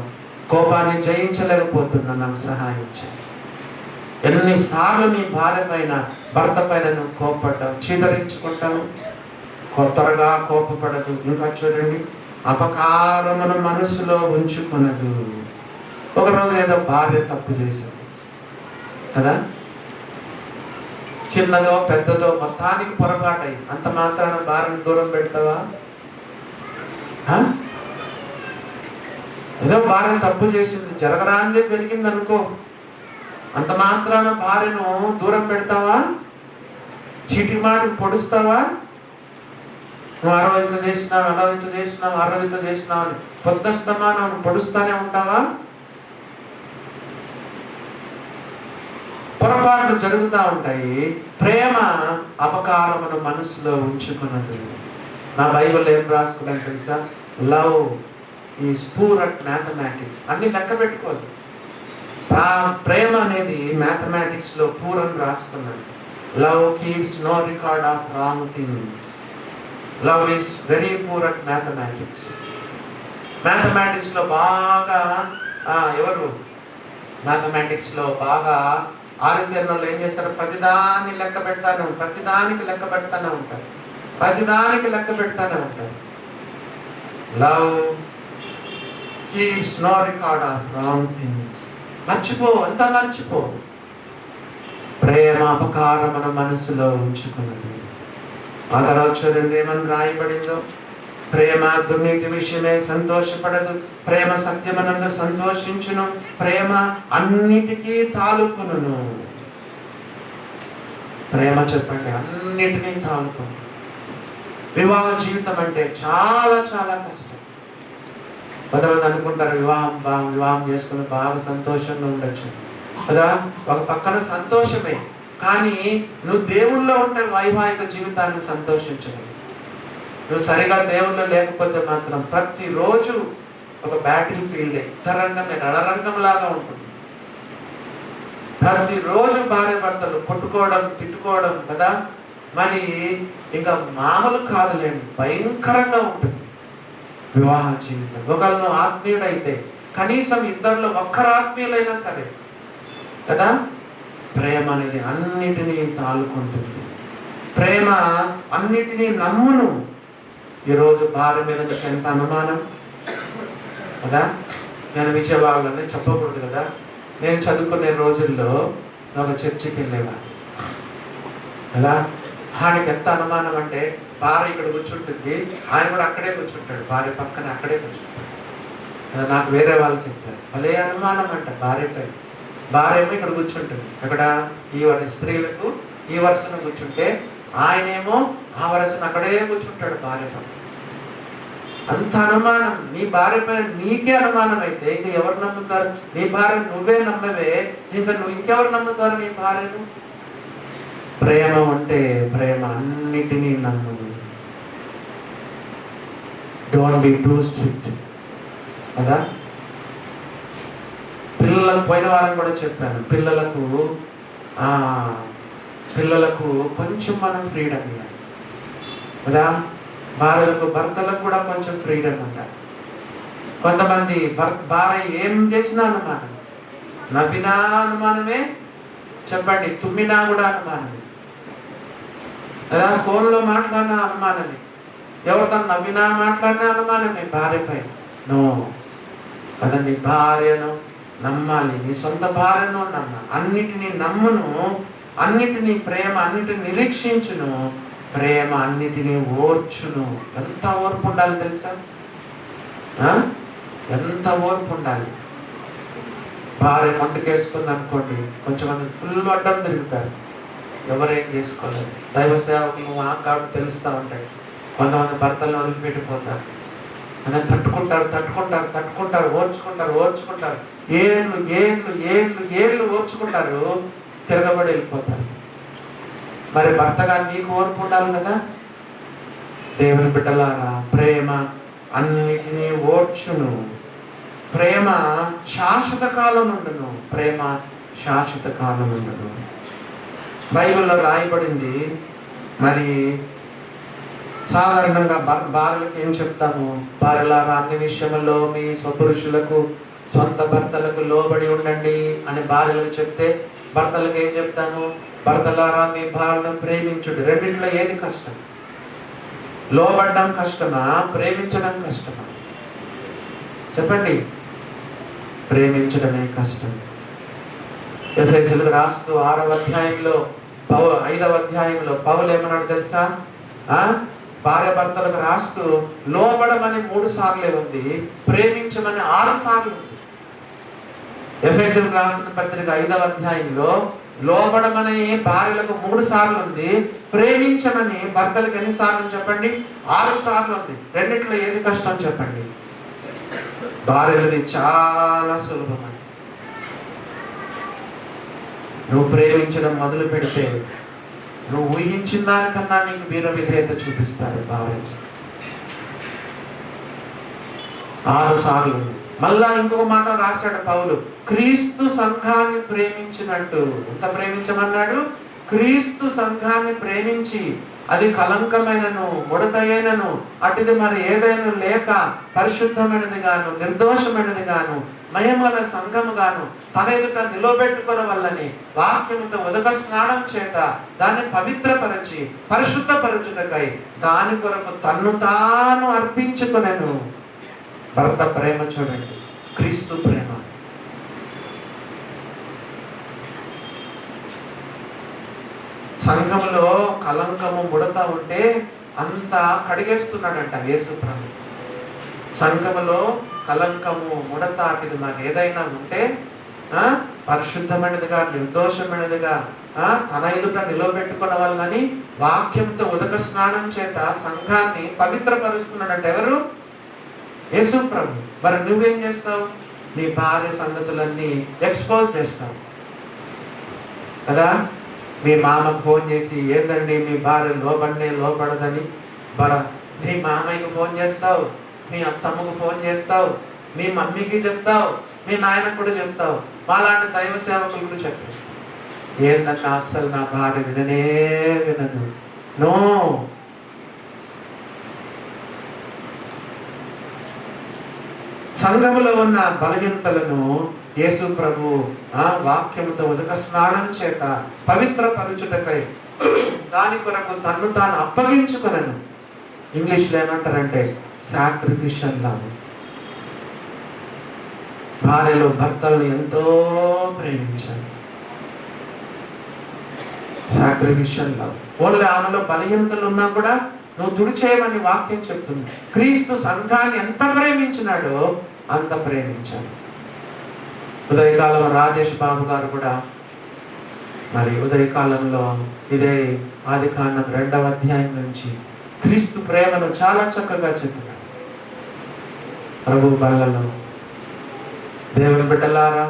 కోపాన్ని జయించలేకపోతున్నా, నాకు సహాయం చేయి. ఎన్నిసార్లు నీ భార్య పైన, భర్త పైన నువ్వు కోపపడ్డావు, చీదరించుకుంటావు. త్వరగా కోపపడదు. ఇంకా చూడండి, అపకారమును మనసులో ఉంచుకునదు. ఒకరోజు ఏదో భార్య తప్పు చేసింది కదా, చిన్నదో పెద్దదో మొత్తానికి పొరపాటై అంత మాత్రాన భార్యను దూరం పెడతావా? ఏదో భార్య తప్పు చేసింది, జరగరాందే జరిగింది అనుకో, అంత మాత్రాన భార్యను దూరం పెడతావా? చీటి మాటకు పొడుస్తావా? నువ్వు ఆ రోజు ఇట్లా చేసినావు, అలా ఇట్లా చేసినావు, ఆ రోజు ఇట్లా చేసినావు అని పొద్దుస్తమా నువ్వు పొడుస్తానే ఉంటావా? పొరపాట్లు జరుగుతూ ఉంటాయి. ప్రేమ అపకారమును మనసులో ఉంచుకున్నది. నా బైబిల్ ఏం రాసుకున్నాను తెలుసా? Love is poor at mathematics. అన్ని లెక్క పెట్టుకోదు. ప్రేమ అనేది మ్యాథమెటిక్స్ లో పూర్ అని రాసుకున్నాను. Love keeps no record of wrong things. Love is very poor at mathematics. Mathematics లో బాగా ఎవరు మ్యాథమెటిక్స్ లో బాగా ఆరోగ్యంలో ఏం చేస్తారు? ప్రతిదాన్ని లెక్క పెడతానే ఉంటారు, ప్రతిదానికి లెక్క పెడతానే ఉంటారు. Love keeps no record of wrong things. మర్చిపో, అంతా మర్చిపో. ప్రేమ అపకారం మన మనసులో ఉంచుకున్నది. ఆ తర్వాత చూడండి ఏమని రాయబడిందో, ప్రేమ దుర్నీతి విషయమే సంతోషపడదు, ప్రేమ సత్యమనందు సంతోషించును, ప్రేమ అన్నిటికీ తాలుకును. ప్రేమ చెప్పండి, అన్నిటినీ తాలుకును. వివాహ జీవితం అంటే చాలా చాలా కష్టం. కొంతమంది అనుకుంటారు వివాహం చేసుకుని బాగా సంతోషంగా ఉండొచ్చు కదా, ఒక పక్కన సంతోషమే, కానీ నువ్వు దేవుల్లో ఉంటే వైవాహిక జీవితాన్ని సంతోషించవు. నువ్వు సరిగా దేవుల్లో లేకపోతే మాత్రం ప్రతిరోజు ఒక బ్యాటిల్ ఫీల్డ్, యుద్ధరంగమే, రణరంగంలాగా ఉంటుంది. ప్రతిరోజు భార్య భర్తలు కొట్టుకోవడం, తిట్టుకోవడం కదా, మరి ఇంకా మామూలు కాదులేండి, భయంకరంగా ఉంటుంది వివాహ జీవితం. ఒకళ్ళు ఆత్మీయుడైతే కనీసం ఇద్దరిలో ఒక్కరు ఆత్మీయులైనా సరే కదా, ప్రేమ అనేది అన్నిటినీ తాలుకుంటుంది. ప్రేమ అన్నిటినీ నమ్మును. ఈరోజు భార్య మీద మీకు ఎంత అనుమానం కదా. నేను విజయవాడలోనే చెప్పకూడదు కదా, నేను చదువుకునే రోజుల్లో ఒక చర్చికి వెళ్ళేవాడిని కదా. ఆయనకి ఎంత అనుమానం అంటే, భార్య ఇక్కడ కూర్చుంటుంది, ఆయన కూడా అక్కడే కూర్చుంటాడు, భార్య పక్కన అక్కడే కూర్చుంటాడు కదా. నాకు వేరే వాళ్ళు చెప్పారు, అదే అనుమానం అంట భార్యపై. భార్య ఏమో ఇక్కడ కూర్చుంటుంది, అక్కడ ఈ స్త్రీలకు ఈ వరుసను కూర్చుంటే, ఆయనేమో ఆ వరుసను అక్కడే కూర్చుంటాడు భార్య పక్కన. అంత అనుమానం. నీ భార్య పైన నీకే అనుమానం అయితే ఇంక ఎవరు నమ్ముతారు? నీ భార్య నువ్వే నమ్మవే, ఇంకా నువ్వు ఇంకెవరు నమ్ముతారు నీ భార్యను? ప్రేమ అంటే ప్రేమ అన్నిటినీ నమ్మును. డోంట్ బి టూ స్ట్రిక్ట్ కదా. పిల్లలకు పోయిన వారం కూడా చెప్పాను, పిల్లలకు కొంచెం మనం ఫ్రీడమ్ ఇవ్వాలి కదా. భార్యలకు భర్తలకు కూడా కొంచెం ఫ్రీడమ్ ఉండాలి. కొంతమంది భార్య ఏం చేసినా అనుమానం, నవ్వినా అనుమానమే, చెప్పండి తుమ్మినా కూడా అనుమానమే కదా. ఫోన్లో మాట్లాడినా అనుమానమే, ఎవరితో నవ్వినా మాట్లాడినా అనుమానమే భార్యపై. నో కదా, నీ భార్యను నమ్మాలి, నీ సొంత భార్యను నమ్మాలి. అన్నిటినీ నమ్మును, అన్నిటినీ ప్రేమ అన్నిటిని నిరీక్షించును, ప్రేమ అన్నిటినీ ఓర్చును. ఎంత ఓర్పు ఉండాలి తెలుసా? ఎంత ఓర్పు ఉండాలి. భార్య వంటకేసుకుంది అనుకోండి, కొంచెం మంది ఫుల్ అడ్డం తిరుగుతారు, ఎవరేం చేసుకోలేరు. దైవ సేవకులు కాబట్టి తెలుస్తూ ఉంటాయి. కొంతమంది భర్తలను వదిలిపెట్టిపోతారు, అని తట్టుకుంటారు, ఓర్చుకుంటారు, ఏళ్ళు ఓర్చుకుంటారు, తిరగబడి వెళ్ళిపోతారు. మరి భర్తగా నీకు ఓర్పు ఉండాలి కదా. దేవుని బిడ్డలారా, ప్రేమ అన్నిటినీ ఓర్చును, ప్రేమ శాశ్వత కాలం ఉండును, ప్రేమ శాశ్వత కాలం ఉండును. బైబిల్లో రాయబడింది. మరి సాధారణంగా భార్యలకు ఏం చెప్తాము? భార్యలారా, అన్ని విషయంలో మీ స్వపురుషులకు, సొంత భర్తలకు లోబడి ఉండండి అని భార్యలకు చెప్తే, భర్తలకు ఏం చెప్తాము? భర్తలారా, మీ భార్యను ప్రేమించుడు. రెండింటిలో ఏది కష్టం? లోబడ్డం కష్టమా, ప్రేమించడం కష్టమా? చెప్పండి. ప్రేమించడమే కష్టం. ఎఫెసీయులకు రాస్తూ 6వ అధ్యాయంలో 5వ అధ్యాయంలో పౌలు ఏమన్నాడు తెలుసా? భార్య భర్తలకు రాస్తూ లోబడమని 3 సార్లే ఉంది, ప్రేమించమని 6 సార్లు ఉంది. ఎఫెసీయులకు రాసిన పత్రిక 5వ అధ్యాయంలో లోబడమని భార్యలకు 3 సార్లు ఉంది, ప్రేమించమని భర్తలకు ఎన్ని సార్లు చెప్పండి? 6 సార్లు ఉంది. రెండిట్లో ఏది కష్టం చెప్పండి? భార్యలది చాలా సులభం. నువ్వు ప్రేమించడం మొదలు పెడితే నువ్వు ఊహించిన దానికన్నా నీకు వీర విధేయత చూపిస్తారు భార్య. 6 సార్లు. మళ్ళా ఇంకొక మాట రాశాడు పౌలు, క్రీస్తు సంఘాన్ని ప్రేమించినట్టు. ఎంత ప్రేమించమన్నాడు? క్రీస్తు సంఘాన్ని ప్రేమించి, అది కలంకమైనను ముడతయైనను అటుది మరి ఏదైనా లేక పరిశుద్ధమైనది గాను నిర్దోషమైనది గాను మహిమల సంఘము గాను తన ఎదుట నిలబెట్టుకున్న వల్లని వాక్యముతో ఉదక స్నానం చేత దాన్ని పవిత్రపరచి పరిశుద్ధపరచుటకై దాని కొరకు తన్ను తాను అర్పించుకునేను. భర్త ప్రేమ చూడండి. క్రీస్తు ప్రేమ. సంఘంలో కలంకము ముడత ఉంటే అంతా కడిగేస్తున్నాడంట యేసు ప్రభు. సంఘములో కలంకము ముడత అటుది నాకు ఏదైనా ఉంటే పరిశుద్ధమైనదిగా నిర్దోషమైనదిగా తన ఎదుట నిలవబెట్టుకున్న వాళ్ళని వాక్యంతో ఉదక స్నానం చేత సంఘాన్ని పవిత్రపరుస్తున్నాడంట. ఎవరు? యేసు ప్రభు. మరి నువ్వేం చేస్తావు? నీ భార్య సంగతులన్నీ ఎక్స్పోజ్ చేస్తావు కదా. మీ మామకు ఫోన్ చేసి ఏందండి మీ భార్య లోపడదని నీ మామయ్యకు ఫోన్ చేస్తావు, మీ అత్తమ్మకు ఫోన్ చేస్తావు, మీ మమ్మీకి చెప్తావు, మీ నాయనకు కూడా చెప్తావు. మాలాంటి దైవ సేవకులు కూడా చెప్పారు, ఏందన్నా అస్సలు నా భార్య వినదు. నో, సంఘములో ఉన్న బలహీనతలను యేసు ప్రభు వాక్యముతో ఉదక స్నానం చేత పవిత్రపరచుటకై దాని కొరకు తన్ను తాను అప్పగించుకొనను. ఇంగ్లీష్లో ఏమంటారంటే సాక్రిఫిషియల్ లవ్. భార్యలు భర్తలను ఎంతో ప్రేమించాలి. Sacrificial love. ఓన్లీ ఆమెలో బలహీనతలు ఉన్నా కూడా నువ్వు తుడిచేయమని వాక్యం చెప్తుంది. క్రీస్తు సంఘాన్ని ఎంత ప్రేమించినాడో అంత ప్రేమించాలి. ఉదయకాలం రాజేష్ బాబు గారు కూడా మరి ఉదయకాలంలో ఇదే ఆదికాండం 2వ అధ్యాయం నుంచి క్రీస్తు ప్రేమను చాలా చక్కగా చెప్పినాడు. ప్రభు బల్లలో దేవుని బిడ్డలారా,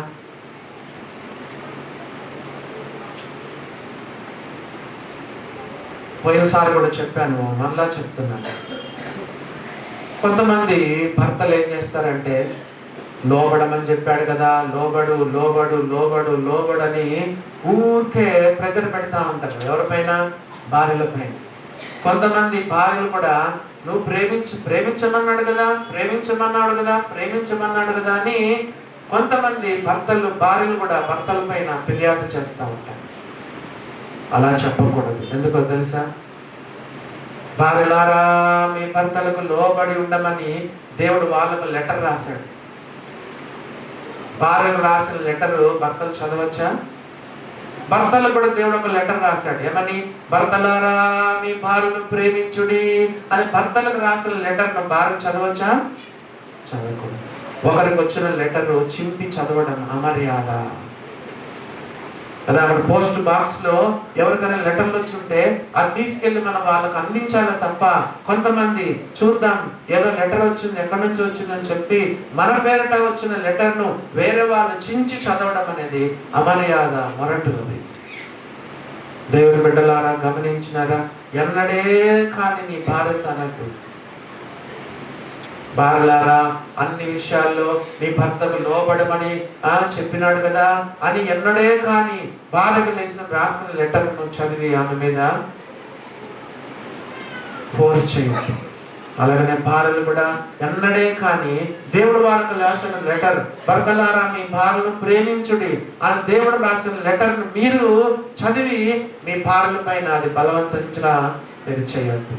పోయినసారి కూడా చెప్పాను, మళ్ళా చెప్తున్నాను. కొంతమంది భర్తలు ఏం చేస్తారంటే లోబడమని చెప్పాడు కదా, లోబడని ఊరికే ప్రెజర్ పెడతా ఉంటారు ఎవరిపైన? భార్యలపైన. కొంతమంది భార్యలు కూడా నువ్వు ప్రేమించమన్నాడు కదా అని కొంతమంది భార్యలు కూడా భర్తల పైన ఫిర్యాదు చేస్తూ ఉంటారు. అలా చెప్పకూడదు. ఎందుకో తెలుసా? భార్యలారా మీ భర్తలకు లోబడి ఉండమని దేవుడు వాళ్ళకు లెటర్ రాశాడు. భార్యలు రాసిన లెటరు భర్తలు చదవచ్చా? భర్తలు కూడా దేవుడు ఒక లెటర్ రాశాడు. ఏమని? భర్తలారా మీ భార్యను ప్రేమించుడి అని భర్తలకు రాసిన లెటర్ను భార్య చదవచ్చా? చదవకూడదు. ఒకరికి వచ్చిన లెటరు చింపి చదవడం అమర్యాద కదా. అక్కడ పోస్ట్ బాక్స్ లో ఎవరికైనా లెటర్లు వచ్చి ఉంటే అది తీసుకెళ్లి మనం వాళ్ళకు అందించాలి తప్ప కొంతమంది చూద్దాం ఏదో లెటర్ వచ్చింది ఎక్కడి నుంచి వచ్చిందని చెప్పి మన పేరిట వచ్చిన లెటర్ను వేరే వాళ్ళు చించి చదవడం అనేది అమర్యాద, మొరటుది. దేవుని బిడ్డలారా గమనించినారా? ఎన్నడే కానీ నీ భార్య తనకు భార్యలారా అన్ని విషయాల్లో నీ భర్తకు లోబడమని చెప్పినాడు కదా అని ఎన్నడే కానీ భార్యకు రాసిన లెటర్ను చదివి ఆమె మీద ఫోర్స్ చేయొచ్చు. అలాగనే భార్యలు కూడా ఎన్నడే కానీ దేవుడు వారికి రాసిన లెటర్, భర్తలారా మీ భార్యను ప్రేమించుడి అని దేవుడు రాసిన లెటర్ను మీరు చదివి మీ భార్యల పైన అది బలవంతంగా మీరు చేయొద్దు.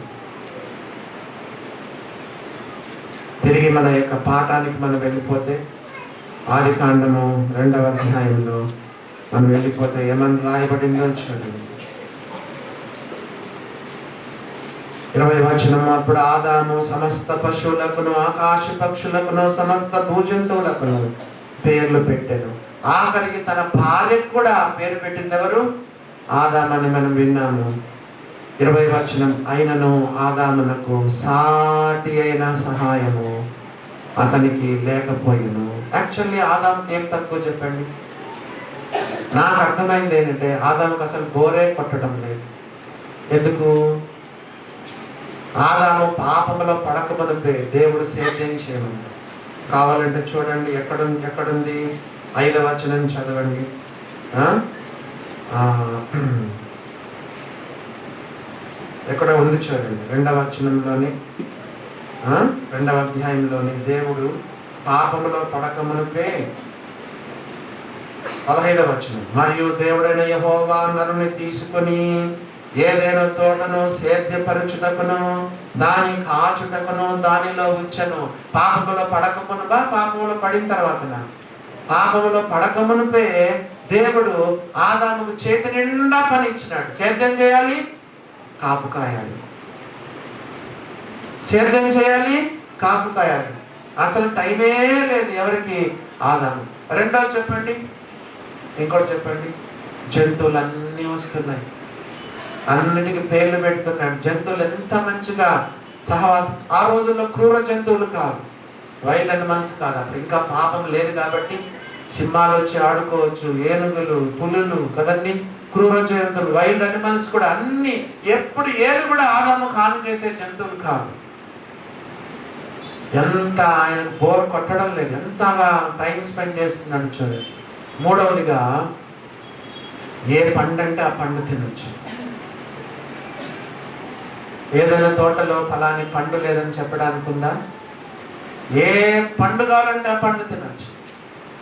తిరిగి మన యొక్క పాఠానికి మనం వెళ్ళిపోతే ఆదికాండము 2వ అధ్యాయంలో మనం వెళ్ళిపోతే ఏమని రాయబడిందో చూడండి. 20వ వచనం. అప్పుడు ఆదాము సమస్త పశువులకును ఆకాశ పక్షులకును సమస్త భూజంతువులకును పేర్లు పెట్టాను. ఆఖరికి తన భార్యకు కూడా పేరు పెట్టింది ఎవరు? ఆదామని మనం విన్నాము. 20వ వచనం. అయినను ఆదామునకు సాటి అయిన సహాయము అతనికి లేకపోయిను. యాక్చువల్లీ ఆదాముకి ఏం తక్కువ చెప్పండి? నాకు అర్థమైంది ఏంటంటే ఆదాముకు అసలు బోరే కొట్టడం లేదు. ఎందుకు? ఆదాము పాపములో పడకమునుపే దేవుడు సేద్యం చేయమని. కావాలంటే చూడండి ఎక్కడుంది 5వ వచనం చదవండి. ఎక్కడ ఉంది చూడండి. 2వ వచనంలోని 2వ అధ్యాయంలోని దేవుడు పాపములో పడకమునుపే 15వ వచనం. మరియు దేవుడైన యెహోవా నరుని తీసుకొని ఏదైనా తోటను సేద్యపరచుటకును దాని కాచుటకును దానిలో ఉంచెను. పాపములో పడకమునుగా, పాపములో పడిన తర్వాతనా? పాపములో పడకమునుపే దేవుడు ఆదాముకు చేతి నిండా పని ఇచ్చినాడు. సేద్యం చేయాలి, కాపు కాయాలి. సేద్యం చేయాలి, కాపు కాయాలి. అసలు టైమే లేదు ఎవరికి? ఆదాము. రెండోది చెప్పండి, ఇంకోటి చెప్పండి. జంతువులన్నీ వస్తున్నాయి, అన్నిటికీ పేర్లు పెడుతున్నాడు. జంతువులు ఎంత మంచిగా సహవాసం. ఆ రోజుల్లో క్రూర జంతువులు కాదు, వైల్డ్ అనిమల్స్ కాదు. అప్పుడు ఇంకా పాపం లేదు కాబట్టి సింహాలు వచ్చి ఆడుకోవచ్చు, ఏనుగులు, పులులు కదండి, క్రూర జంతువులు, వైల్డ్ అనిమల్స్ కూడా అన్ని. ఎప్పుడు ఏది కూడా ఆదాము హాని చేసే జంతువులు కాదు. ఎంత ఆయనకు బోర్ కొట్టడం లేదు, ఎంతగా టైం స్పెండ్ చేస్తున్నాడు చూడండి. మూడవదిగా, ఏ పండు అంటే ఆ పండు తినొచ్చు. ఏదైనా తోటలో ఫలాని పండు లేదని చెప్పడానికి ఉందా? ఏ పండు కావాలంటే ఆ పండు తినొచ్చు.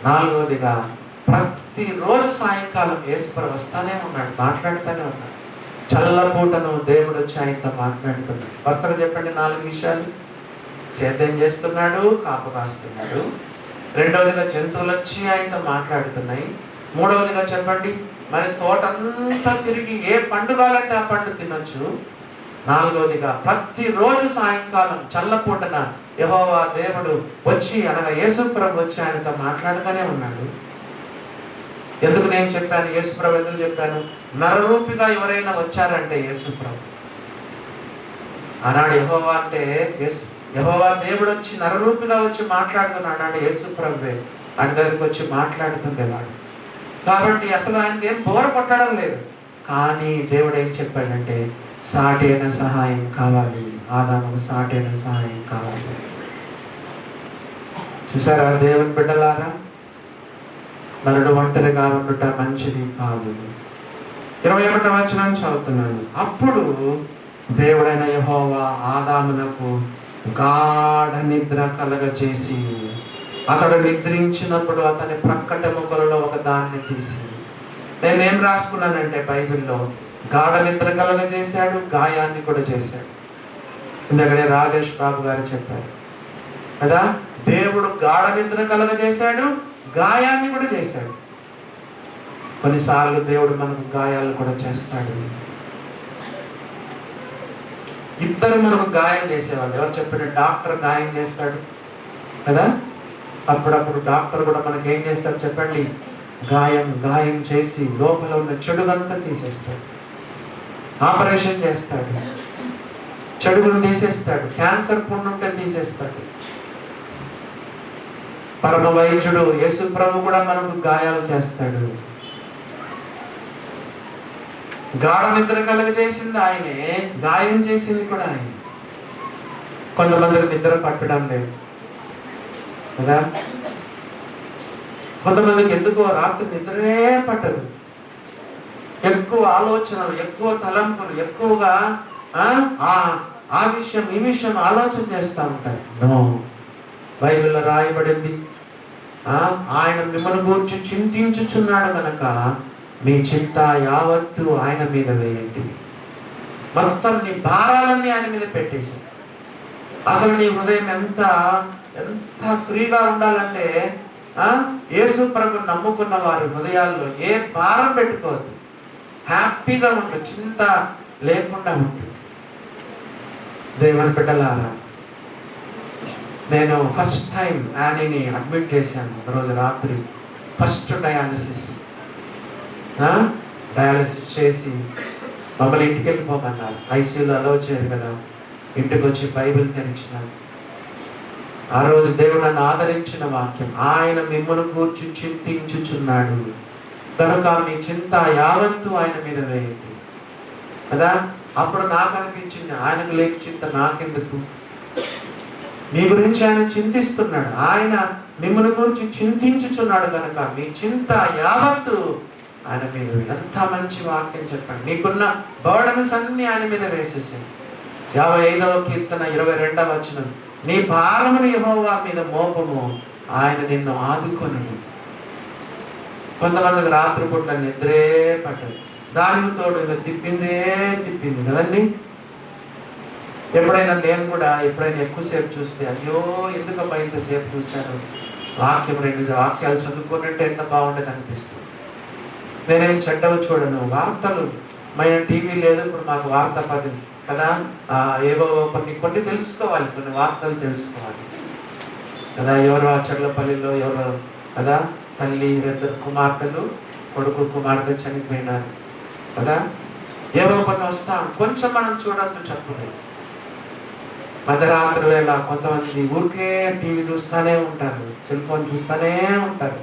నాలుగవదిగా, ప్రతిరోజు సాయంకాలం యేసుప్రభు వస్తానే ఉన్నాడు, మాట్లాడుతూనే ఉన్నాడు. చల్లపూటను దేవుడు వచ్చి ఆయనతో మాట్లాడుతున్నాడు. వరుసగా చెప్పండి 4 విషయాలు. సేద్యం చేస్తున్నాడు, కాపు కాస్తున్నాడు. రెండవదిగా, జంతువులు వచ్చి ఆయనతో మాట్లాడుతున్నాయి. మూడవదిగా చెప్పండి, మరి తోటంతా తిరిగి ఏ పండు కావాలంటే ఆ పండు తినొచ్చు. నాలుగవదిగా, ప్రతిరోజు సాయంకాలం చల్లపూటన యెహోవా దేవుడు వచ్చి, అనగా యేసుప్రభు వచ్చి ఆయనతో మాట్లాడుతూనే ఉన్నాడు. ఎందుకు నేను చెప్పాను యేసుప్రభు ఎందుకు చెప్పాను? నరరూపిగా ఎవరైనా వచ్చారంటే యేసుప్రభు. ఆనాడు యెహోవా అంటే యెహోవా దేవుడు వచ్చి నరరూపిగా వచ్చి మాట్లాడుతున్నాడు అంటే యేసుప్రభువే ఆయన దగ్గరికి వచ్చి మాట్లాడుతుండేవాడు. కాబట్టి అసలు ఆయనకి ఏం బోర కొట్టడం లేదు. కానీ దేవుడు ఏం చెప్పాడంటే, సాటి అయిన సహాయం కావాలి, ఆదాముకు సాటి అయిన సహాయం కావాలి. చూసారా దేవుని బిడ్డలారా, నరుడు ఒంటరిగా ఉండుట మంచిది కాదు. 21వ వచనం చదువుతున్నాను. అప్పుడు దేవుడైన యెహోవా ఆదామునకు గాఢ నిద్ర కలగచేసి, అతడు నిద్రించినప్పుడు అతని ప్రక్కటెముకలలో ఒక దాన్ని తీసి. నేనేం రాసుకున్నానంటే బైబిల్లో, గాఢ నిద్ర కలగజేశాడు, గాయాన్ని కూడా చేశాడు. ఇందాకనే రాజేష్ బాబు గారు చెప్పారు కదా, దేవుడు గాఢ నిద్ర కలగజేశాడు, గాయాన్ని కూడా చేశాడు. కొన్నిసార్లు దేవుడు మనకు గాయాలు కూడా చేస్తాడు. ఇద్దరు మనకు గాయం చేసేవాళ్ళు. ఎవరు చెప్పండి? డాక్టర్ గాయం చేస్తాడు కదా, అప్పుడప్పుడు డాక్టర్ కూడా మనకి ఏం చేస్తాడు చెప్పండి? గాయం చేసి లోపల ఉన్న చెడునంతా తీసేస్తాడు, ఆపరేషన్ చేస్తాడు, చెడుగును తీసేస్తాడు, క్యాన్సర్ పుండుంటే తీసేస్తాడు. పరమ వైద్యుడు యేసు ప్రభు కూడా మనకు గాయాలు చేస్తాడు. గాఢ నిద్ర కలగజేసింది ఆయనే, గాయం చేసింది కూడా ఆయన. కొంతమందికి నిద్ర పట్టడం లేదు కదా, కొంతమందికి ఎందుకో రాత్రి నిద్రే పట్టదు. ఎక్కువ ఆలోచనలు, ఎక్కువ తలంపులు, ఎక్కువగా ఆ విషయం ఈ విషయం ఆలోచన చేస్తూ ఉంటారు. నో, బైబిల్లో రాయబడింది, ఆయన మిమ్మల్ని గురించి చింతించుచున్నాడు కనుక మీ చింత యావత్తు ఆయన మీద వేయండి. మొత్తం నీ భారాలన్నీ ఆయన మీద పెట్టేసి. అసలు నీ హృదయం ఎంత ఫ్రీగా ఉండాలంటే, యేసు ప్రభువుని నమ్ముకున్న వారి హృదయాల్లో ఏ భారం పెట్టుకోవద్దు, హ్యాపీగా ఉంటుంది, చింత లేకుండా ఉంటుంది. దేవుని బిడ్డలారా, నేను ఫస్ట్ టైం యానీని అడ్మిట్ చేశాను ఒకరోజు రాత్రి. ఫస్ట్ డయాలసిస్ చేసి మమ్మల్ని ఇంటికి వెళ్ళిపోమన్నారు. ఐసీయూలో అలో చేయరు కదా, ఇంటికి వచ్చి బైబిల్ తెరిచినాను. ఆ రోజు దేవుడు నన్ను ఆదరించిన వాక్యం, ఆయన మిమ్మల్ని కూర్చి చింతించుచున్నాడు కనుక మీ చింత యావత్తు ఆయన మీద వేయండి కదా. అప్పుడు నాకు అనిపించింది, ఆయనకు లేక చింత నాకెందుకు, మీ గురించి ఆయన చింతిస్తున్నాడు, ఆయన మిమ్మల్ని గురించి చింతించుచున్నాడు కనుక మీ చింత యావత్తు ఆయన మీద. ఎంత మంచి వాక్యం చెప్పండి. నీకున్న బర్డన్స్ అన్ని ఆయన మీద వేసేసాను. 55వ కీర్తన 22వ వచనం, నీ భారమును యెహోవా మీద మోపము, ఆయన నిన్ను ఆదుకొనును. కొంతమందికి రాత్రిపూట్ల నిద్రే పట్టదు. దానికి తోడు ఇక తిప్పింది కదండి. ఎప్పుడైనా నేను కూడా ఎక్కువసేపు చూస్తే అయ్యో ఎందుకబ్బా ఇంతసేపు చూశాను, వాక్యం 2 వాక్యాలు చదువుకున్నట్టే ఎంత బాగుండేది అనిపిస్తుంది. నేనేం చెడ్డవి చూడను. వార్తలు టీవీ లేదు, ఇప్పుడు మాకు వార్త పది కదా, ఏవో కొన్ని తెలుసుకోవాలి, కొన్ని వార్తలు తెలుసుకోవాలి కదా. ఎవరో చర్లపల్లిలో ఎవరో కదా తల్లి 2 కుమార్తెలు, కొడుకు కుమార్తె చనిపోయినారు కదా. ఏవో కొన్ని వస్తాం, కొంచెం మనం చూడద్దు చెప్పలేదు. మధ్యరాత్రి వేళ కొంతమంది ఊరికే టీవీ చూస్తూనే ఉంటారు, సెల్ ఫోన్ చూస్తూనే ఉంటారు.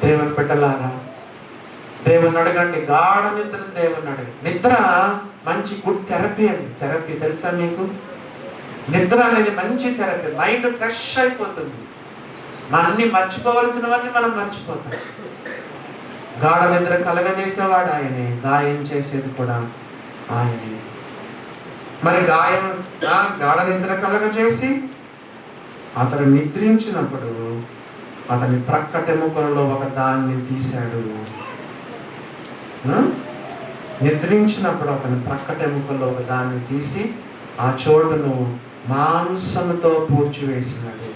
దేవుని బిడ్డలారా, దేవుని అడగండి, గాఢ నిద్రను దేవుని అడగండి. నిద్ర మంచి గుడ్ థెరపీ అండి. థెరపీ తెలుసా మీకు? నిద్ర అనేది మంచి థెరపీ. మైండ్ ఫ్రెష్ అయిపోతుంది. అన్ని మర్చిపోవలసినవన్నీ మనం మర్చిపోతాం. గాఢ నిద్ర కలగజేసేవాడు ఆయనే, గాయం చేసేది కూడా ఆయనే. మరి గాఢ నిద్ర కలగజేసి అతడు నిద్రించినప్పుడు అతని ప్రక్కటెముకలలో ఒక దాన్ని తీశాడు. నిద్రించినప్పుడు అతని ప్రక్కటెముకలో ఒక దాన్ని తీసి ఆ చోటును మాంసముతో పూడ్చివేసినాడు.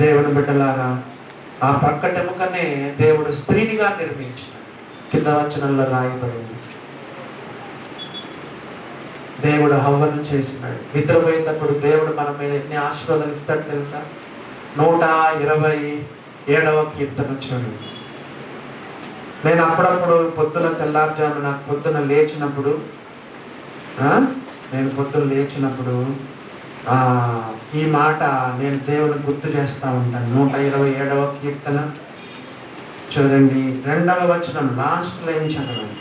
దేవుని బిడ్డలారా, ఆ ప్రక్కటెముకనే దేవుడు స్త్రీనిగా నిర్మించినాడు. కింద వచనంలో రాయబడింది, దేవుడు హవ్వను చేసినాడు. నిద్రపోయేటప్పుడు దేవుడు మన మీద ఎన్ని ఆశీర్వాదాలు ఇస్తాడు తెలుసా? 127వ కీర్తన చూడు. నేను అప్పుడప్పుడు తెల్లారుజాము నాకు పొద్దున లేచినప్పుడు ఈ మాట నేను దేవుని గుర్తు చేస్తూ ఉంటాను. 127వ కీర్తన చూడండి, 2వ వచనం లాస్ట్ లైన్ చదవండి.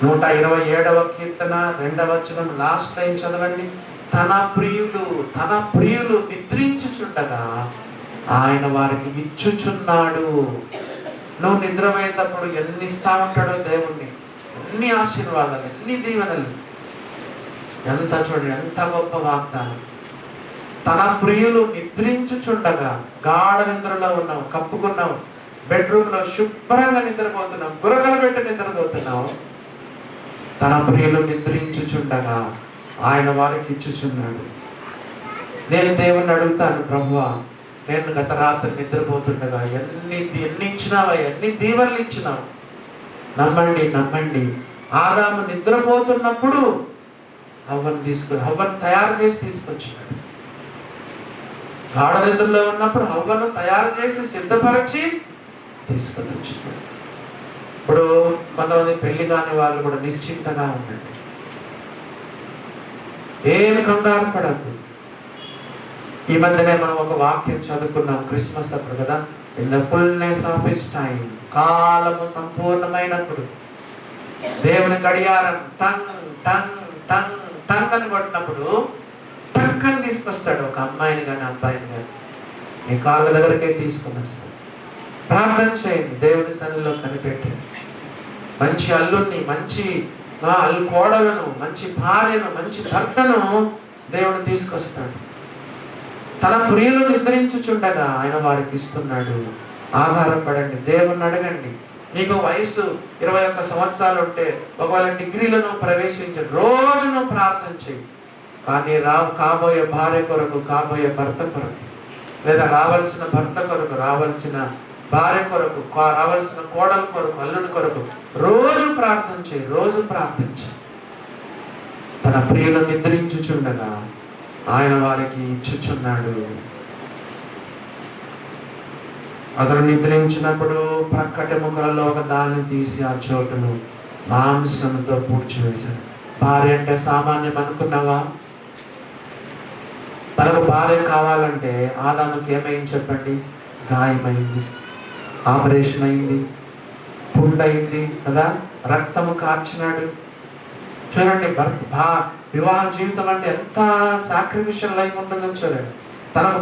127వ కీర్తన 2వ వచనం లాస్ట్ లైన్ చదవండి. తన ప్రియులు నిద్రించుచుండగా ఆయన వారికి ఇచ్చుచున్నాడు. నువ్వు నిద్రపోయేటప్పుడు ఎన్ని ఇస్తా ఉంటాడో దేవుణ్ణి, ఎన్ని ఆశీర్వాదాలు, ఎన్ని దీవెనలు, చూడండి ఎంత గొప్ప వాగ్దానం. తన ప్రియులు నిద్రించుచుండగా, గాఢ నిద్రలో ఉన్నావు, కప్పుకున్నావు, బెడ్రూమ్లో శుభ్రంగా నిద్రపోతున్నావు, గురకలు పెట్టి నిద్రపోతున్నావు. తన ప్రియులు నిద్రించుచుండగా ఆయన వారికి ఇచ్చుచున్నాడు. నేను దేవుణ్ణి అడుగుతాను, ప్రభువా నేను గత రాత్రి నిద్రపోతుండగా ఎన్ని ఇచ్చినావా, ఎన్ని దీవెనలు ఇచ్చినావు. నమ్మండి, ఆదాము నిద్రపోతున్నప్పుడు హవ్వను తయారు చేసి తీసుకొచ్చినాడు. గాఢ నిద్రలో ఉన్నప్పుడు హవ్వను తయారు చేసి సిద్ధపరిచి తీసుకొని వచ్చినాడు. ఇప్పుడు కొంతమంది పెళ్లి కాని వాళ్ళు కూడా నిశ్చింతగా ఉండండి, ఏమి కంగారు పడద్దు. ఈ మధ్యనే మనం ఒక వాక్యం చదువుకున్నాం క్రిస్మస్ అప్పుడు కదా, in the fullness of his time, కాలము సంపూర్ణమైనప్పుడు దేవుని గడియారం టంగ్ టంగ్ టంగ్ టంగ్ అని కొట్టినప్పుడు టక్కని తీసుకొస్తాడు ఒక అమ్మాయిని కానీ అబ్బాయిని కానీ, మీ కాళ్ళ దగ్గరకే తీసుకొని వస్తాడు. ప్రార్థన చేయండి, దేవుని సన్నిధిలో కనిపెట్టండి. మంచి అల్లుడిని, మంచి కోడలను, మంచి భార్యను, మంచి భర్తను దేవుడు తీసుకొస్తాడు. తన ప్రియులు నిద్రించుచుండగా ఆయన వారికి ఇస్తున్నాడు. ఆధారపడండి, దేవుణ్ణి అడగండి. నీకు వయసు 21 సంవత్సరాలు ఉంటే ఒకవేళ డిగ్రీలను ప్రవేశించి రోజును ప్రార్థన చేయి. కానీ కాబోయే భార్య కొరకు, కాబోయే భర్త కొరకు, లేదా రావాల్సిన భర్త కొరకు, రావాల్సిన భార్య కొరకు, రావాల్సిన కోడల కొరకు, అల్లుడి కొరకు రోజు ప్రార్థన చేయి. తన ప్రియులు నిద్రించుచుండగా ఆయన వారికి ఇచ్చుచున్నాడు. అతను నిద్రించినప్పుడు ప్రక్కటెముకలలో ఒక దాన్ని తీసి ఆ చోటును మాంసంతో పూడ్చివేశాడు. భార్య అంటే సామాన్యం అనుకున్నావా? తనకు భార్య కావాలంటే ఆదాముకి ఏమైంది చెప్పండి? గాయమైంది, ఆపరేషన్ అయింది, పుండయింది కదా, రక్తము కార్చినాడు. చూడండి, వివాహ జీవితం అంటే ఎంత సాక్రిఫిషియల్ లైఫ్ ఉంటుందని చూడండి. తనకు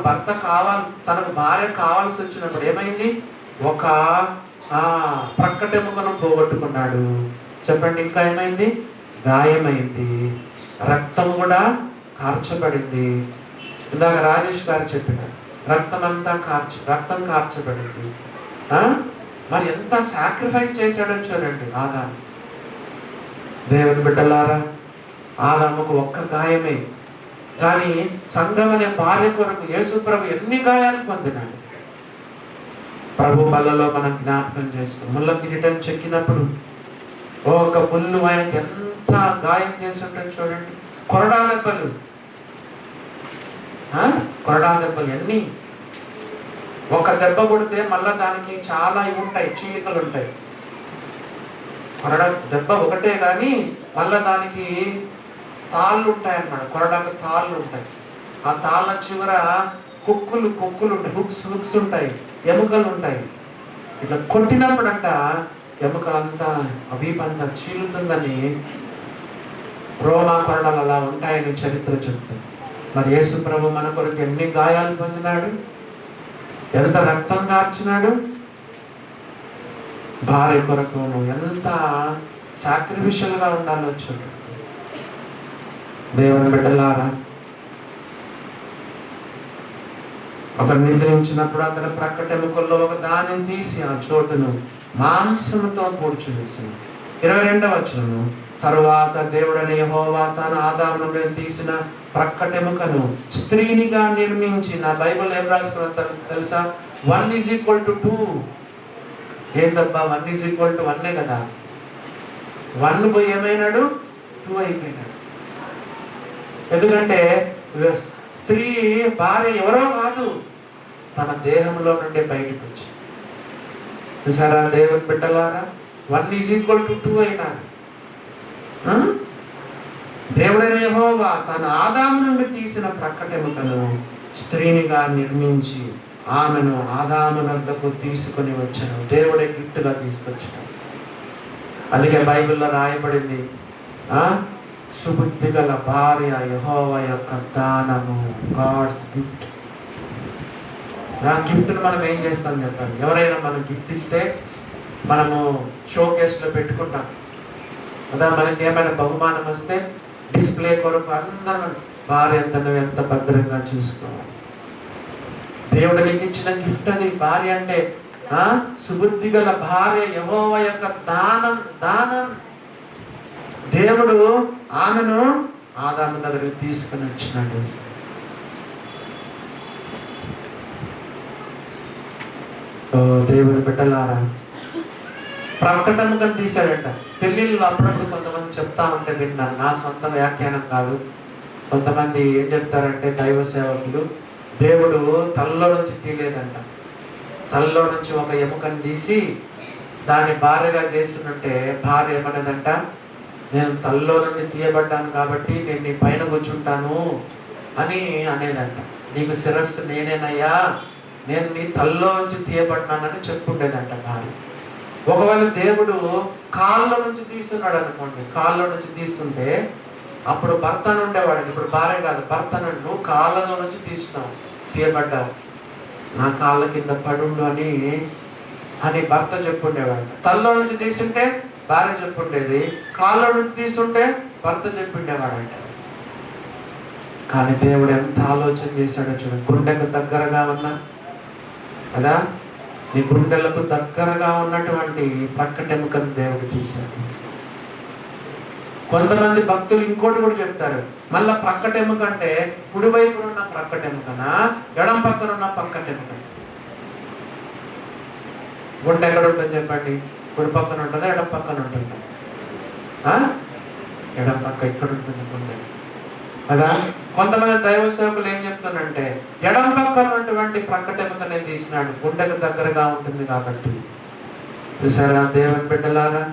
భార్య కావాల్సి వచ్చినప్పుడు ఏమైంది? ఒక ప్రక్కటెముకను పోగొట్టుకున్నాడు. చెప్పండి, ఇంకా ఏమైంది? గాయమైంది, రక్తం కూడా కార్చబడింది. ఇందాక రాజేష్ గారు చెప్పినారు, రక్తం కార్చబడింది. మరి ఎంత సాక్రిఫైస్ చేశాడో చూడండి ఆదాము. దేవుని బిడ్డలారా, ఆదాముకు ఒక్క గాయమే, కానీ సంఘం అనే భార్య కొరకు యేసు ప్రభు ఎన్ని గాయాలు పొందినాడు. ప్రభు బలలో మనం జ్ఞాపకం చేసుకుని ముళ్ళ కిరీటం చెక్కినప్పుడు ఒక ముళ్ళు ఆయనకి ఎంత గాయం చేస్తుంటాడు చూడండి. కొరడా దెబ్బలు ఎన్ని, ఒక దెబ్బ కొడితే మళ్ళా దానికి చాలా ఇవి ఉంటాయి, చీలికలు ఉంటాయి. కొరడా దెబ్బ ఒకటే కానీ మళ్ళా దానికి తాళ్ళు ఉంటాయి అన్నమాట. కొరడాకు తాళ్ళు ఉంటాయి. ఆ తాళ్ళ చివర కుక్కులు ఉంటాయి, హుక్స్ ఉంటాయి, ఎముకలు ఉంటాయి. ఇట్లా కొట్టినప్పుడంట ఎముక అంతా వీపంతా చీలుతుందని రోమా కొరడాలు అలా ఉంటాయని చరిత్ర చెప్తుంది. మరి యేసు ప్రభు మన కొరకు ఎన్ని గాయాలు పొందినాడు, ఎంత రక్తం కార్చినాడు. భార్య కొరకు ఎంత సాక్రిఫిషియల్గా ఉండాలో చూడు. దేవుని బిడ్డలారా, అతను నిద్రించినప్పుడు అతని ప్రక్కటెముకల్లో ఒక దానిని తీసి ఆ చోటును మాంసముతో పూడ్చి వేసింది. 22వ వచనము, తరువాత దేవుడైన యెహోవా తాను ఆదాము నుండి తీసిన ప్రక్కటెముకను స్త్రీనిగా నిర్మించి, నా బైబిల్ ఏం రాసుకున్నా తెలుసా? 1:2. ఏందబ్బా 1:1 కదా. 1 పోయి ఏమైనాడు, 2 అయిపోయినాడు. ఎందుకంటే స్త్రీ భార్య ఎవరో కాదు, తన దేహంలో నుండి బయటకు వచ్చి. చూసారా దేవుని బిడ్డలారా, 1:2 అయినారు. దేవుడైన యెహోవా తన ఆదాము నుండి తీసిన ప్రక్కటెముకను స్త్రీనిగా నిర్మించి ఆమెను ఆదాము వద్దకు తీసుకొని వచ్చాను. దేవుడే గిఫ్ట్గా తీసుకొచ్చాడు. అందుకే బైబిల్లో రాయబడింది, సుబుద్ధి గల భార్య యెహోవా యొక్క దానము, గాడ్స్ గిఫ్ట్. ఆ గిఫ్ట్ను మనం ఏం చేస్తాం చెప్పండి? ఎవరైనా మనం గిఫ్ట్ ఇస్తే మనము షోకేస్లో పెట్టుకుంటాం కదా. మనకి ఏమైనా బహుమానం వస్తే డిస్ప్లే కొరకు అందరం భార్య ఎంత భద్రంగా చూసుకోవాలి. దేవుడు నీకు ఇచ్చిన గిఫ్ట్ అది భార్య అంటే. సుబుద్ధి గల భార్య యెహోవా యొక్క దానం. దేవుడు ఆమెను ఆదాము దగ్గరికి తీసుకుని వచ్చినాడు. దేవుని బిడ్డలారా, ప్రకటనగా తీశాడంట. పెళ్ళిళ్ళు అప్పుడప్పుడు కొంతమంది చెప్తా ఉంటే విన్నాను, నా సొంత వ్యాఖ్యానం కాదు. కొంతమంది ఏం చెప్తారంటే దైవ సేవకులు, దేవుడు తలలో నుంచి తీయలేదంట. తలలో నుంచి ఒక ఎముకను తీసి దాన్ని భార్యగా చేస్తున్నట్టే భార్య ఏమన్నదంట, నేను తలలో నుండి తీయబడ్డాను కాబట్టి నేను నీ పైన కూర్చుంటాను అని అనేదంట. నీకు శిరస్సు నేనేనయ్యా, నేను నీ తలలో నుంచి తీయబడ్డానని చెప్పుండేదంట భార్య. ఒకవేళ దేవుడు కాళ్ళ నుంచి తీస్తున్నాడు అనుకోండి, కాళ్ళ నుంచి తీస్తుంటే అప్పుడు భర్త ఉండేవాడు. ఇప్పుడు భార్య కాదు, భర్త నువ్వు కాళ్ళలో నుంచి తీయబడ్డావు, నా కాళ్ళ కింద పడుండు అని భర్త చెప్పుండేవాడు. తల్లో నుంచి తీసుంటే భార్య చెప్పుండేది, కాళ్ళ నుంచి తీసుంటే భర్త చెప్పుండేవాడంట. కానీ దేవుడు ఎంత ఆలోచన చేశాడో చూడండి. గుండెకు దగ్గరగా ఉన్నా కదా, నీ గుండెలకు దగ్గరగా ఉన్నటువంటి ప్రక్కటెముకను దేవుడు తీశాడు. కొంతమంది భక్తులు ఇంకోటి కూడా చెప్తారు, మళ్ళా ప్రక్కటెముక అంటే కుడివైపున ఉన్న ప్రక్కటెముకనా, ఎడం పక్కన ఉన్న ప్రక్కటెముక? గుండె ఎక్కడ ఉంటుంది చెప్పండి? కుడి పక్కన ఉంటుందా, ఎడం పక్కన ఉంటుందా? ఎడం పక్క ఇక్కడ ఉంటుంది గుండె కదా. కొంతమంది దైవ సేవకులు ఏం చెప్తానంటే, ఎడం పక్కన ఉన్నటువంటి ప్రక్కటెముక నేను తీసినాడు, గుండెకు దగ్గరగా ఉంటుంది కాబట్టి. చూసారా దేవుని బిడ్డలారా,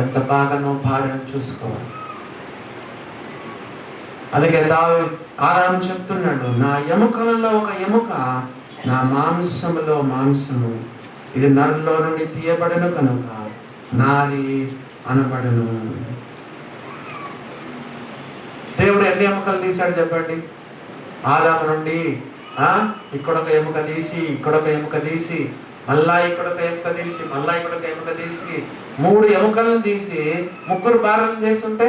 ఎంత బాగా నువ్వు భార్యను చూసుకోవాలి. అందుకే ఆదాము చెప్తున్నాడు, నా ఎముకలలో ఒక ఎముక, నా మాంసములో మాంసము, ఇది నరులో నుండి తీయబడను కనుక నారి అనబడను. దేవుడు ఎన్ని ఎముకలు తీశాడు చెప్పండి? ఆదాము నుండి ఇక్కడొక ఎముక తీసి, ఇక్కడొక ఎముక తీసి, మళ్ళా ఇక్కడొక ఎముక తీసి, మళ్ళా ఇక్కడొక ఎముక తీసి, 3 ఎముకలను తీసి 3 భార్యలను చేస్తుంటే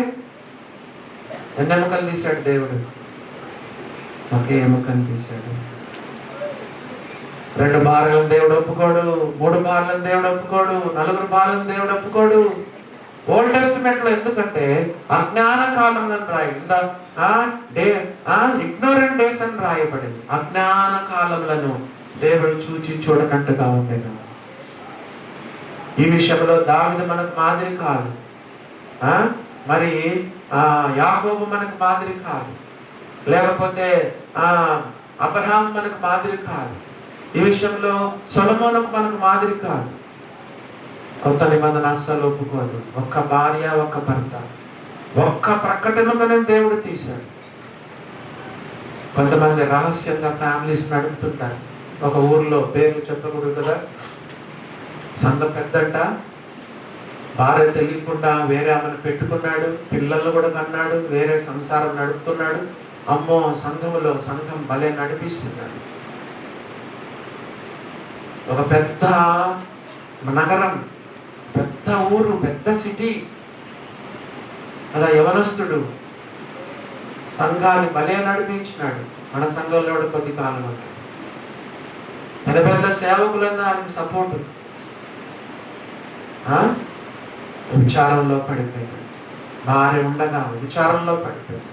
ఎన్ని ఎముకలు తీశాడు దేవుడు? ఒకే ఎముకను తీశాడు. 2 భార్యలను దేవుడు ఒప్పుకోడు, 3 భార్యలను దేవుడు ఒప్పుకోడు, 4 భార్యలను దేవుడు ఒప్పుకోడు. ఓల్డ్ టెస్టిమెంట్ లో ఎందుకంటే అజ్ఞాన కాలం అని రాయింది, ఇగ్నోరెంట్ డేస్ అని రాయబడింది. అజ్ఞాన కాలములను దేవుడు చూచి చూడనట్టుగా ఉండేను. ఈ విషయంలో దావీదు మనకు మాదిరి కాదు, మరి యాకోబు మనకు మాదిరి కాదు, లేకపోతే అబ్రహాం మనకు మాదిరి కాదు. ఈ విషయంలో సొలొమోనుకు మనకు మాదిరి కాదు. కొత్త నిబంధన అస్సలు ఒప్పుకోదు. ఒక్క భార్య, ఒక్క భర్త, ఒక్క ప్రకటనలోనే దేవుడు తీశాడు. కొంతమంది రహస్యంగా ఫ్యామిలీస్ నడుపుతుంటారు. ఒక ఊర్లో పేరు చెప్పకూడదు కదా, సంఘ పెద్దంట, భార్య తెలియకుండా వేరే ఆమెను పెట్టుకున్నాడు, పిల్లలు కూడా కన్నాడు, వేరే సంసారం నడుపుతున్నాడు. అమ్మో, సంఘం భలే నడిపిస్తున్నాడు. ఒక పెద్ద నగరం, పెద్ద ఊరు, పెద్ద సిటీ, అలా యవనస్తుడు సంఘాన్ని భలే నడిపించినాడు. మన సంఘంలో కూడా కొద్ది కాలం ఉంటాడు. పెద్ద పెద్ద సేవకులన్నా ఆయనకు సపోర్టు. విచారంలో పడిపోయాడు. భార్య ఉండగా విచారంలో పడిపోయాడు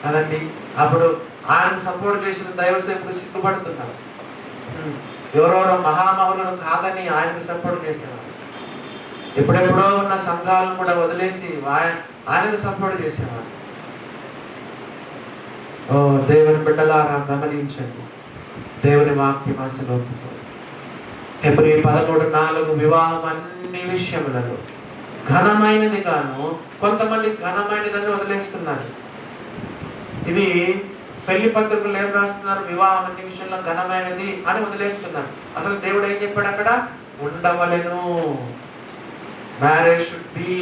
కదండి. అప్పుడు ఆయనకు సపోర్ట్ చేసిన దైవ సేవకులు సిగ్గుపడుతున్నారు. ఎవరెవరో మహామహులను కాదని ఆయనకు సపోర్ట్ చేసేవారు. ఎప్పుడెప్పుడో ఉన్న సంఘాలను కూడా వదిలేసి ఆయనకు సపోర్ట్ చేసేవారు. ఓ దేవుని బిడ్డలారా, గమనించండి, దేవుని వాక్యం అసలు ఒప్పుకోదు. హెబ్రీ 13:4 వివాహం అన్ని విషయములలో ఘనమైనది గాను, కొంతమంది ఘనమైనదని వదిలేస్తున్నారు. ఇది పెళ్లి పత్రికలు ఏం రాస్తున్నారు? వివాహం అన్ని విషయంలో ఘనమైనది అని వదిలేస్తున్నారు. అసలు దేవుడు ఏం చెప్పాడు అక్కడ? ఉండవలెను, మ్యారేజ్ షుడ్ బి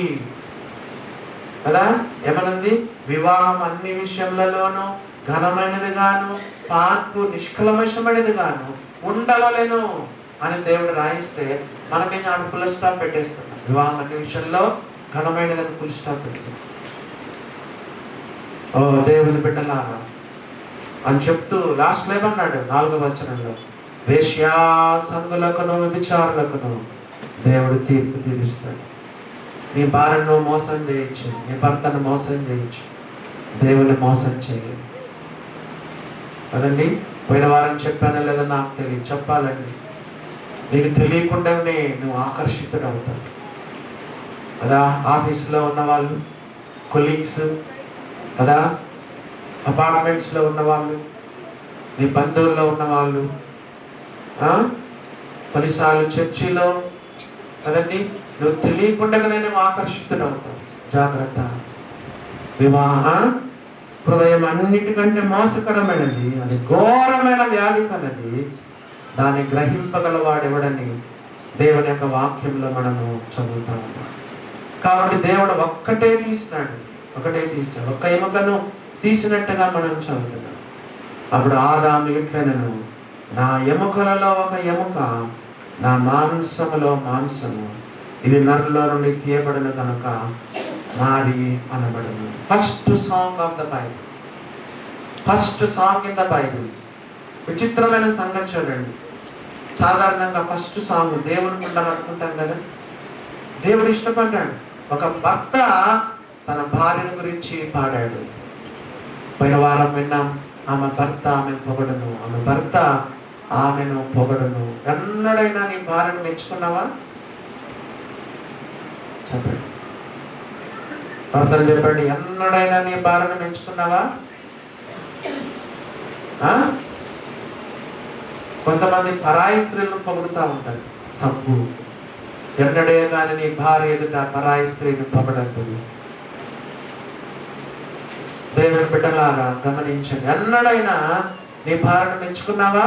కదా. ఏమనుంది? వివాహం అన్ని విషయములలోనూ ఘనమైనది గాను, పార్పు నిష్కల్మషమైనది గాను ఉండవలెను అని దేవుడు రాయిస్తే మనమేం ఆడ ఫుల్ స్టాప్ పెట్టేస్తున్నాం. వివాహం అన్ని విషయంలో ఘనమైనదని ఫుల్ స్టాప్ పెడుతున్నాం. ఓ దేవుని బిడ్డలారా అని చెప్తూ లాస్ట్ ఏమన్నాడు? 4వ వచనంలో, వేశ్యా సంగులకును వ్యభిచారులకును దేవుడు తీర్పు తీరుస్తాడు. నీ భార్యను మోసం చేయొచ్చు, నీ భర్తను మోసం చేయొచ్చు, దేవుని మోసం చేయలేదు కదండి. పోయిన వారం చెప్పానో లేదో నాకు తెలియదు, చెప్పాలండి. నీకు తెలియకుండానే నువ్వు ఆకర్షితుడు అవుతావు కదా. ఆఫీసులో ఉన్నవాళ్ళు, కొలీగ్స్ కదా, అపార్ట్మెంట్స్లో ఉన్నవాళ్ళు, నీ బంధువుల్లో ఉన్నవాళ్ళు, కొన్నిసార్లు చర్చిలో కదండి, నువ్వు తెలియకుండానే నువ్వు ఆకర్షితుడు అవుతావు. జాగ్రత్త. వివాహ హృదయం అన్నిటికంటే మోసకరమైనది, అది ఘోరమైన వ్యాధి కలది, దాన్ని గ్రహింపగలవాడెవడని దేవుని యొక్క వాక్యంలో మనము చదువుతా ఉన్నాం. కాబట్టి దేవుడు ఒక్కటే తీసినాడు, ఒక్క ఎముకను తీసినట్టుగా మనం చదువుతున్నాం. అప్పుడు ఆదాము ఇట్లనను, నా ఎముకలలో ఒక ఎముక, నా మాంసములో మాంసము, ఇది నరులో నుండి తీయబడిన కనుక నాది అనబడను. First song of the Bible, first song in the Bible. విచిత్రమైన సంగతి చూడండి. సాధారణంగా ఫస్ట్ సాంగ్ దేవునికి ఉండాలనుకుంటాం కదా. దేవుడు ఇష్టపడ్డాడు. ఒక భర్త తన భార్యను గురించి పాడాడు. పోయిన వారం విన్నాం, ఆమె భర్త ఆమెను పొగడను, ఆమె భర్త ఆమెను పొగడను. ఎన్నడైనా నీ భార్యను మెచ్చుకున్నావా? చెప్పండి, భర్తలు చెప్పండి, ఎన్నడైనా నీ భార్యను మెచ్చుకున్నావా? కొంతమంది పరాయి స్త్రీలను పొగుడుతూ ఉంటారు, తప్పు. ఎన్నడే కానీ నీ భార్య ఎదుట పరాయి స్త్రీని పొగడద్దు. దేవుని బిడ్డలారా గమనించండి, ఎన్నడైనా నీ భార్యను మెచ్చుకున్నావా?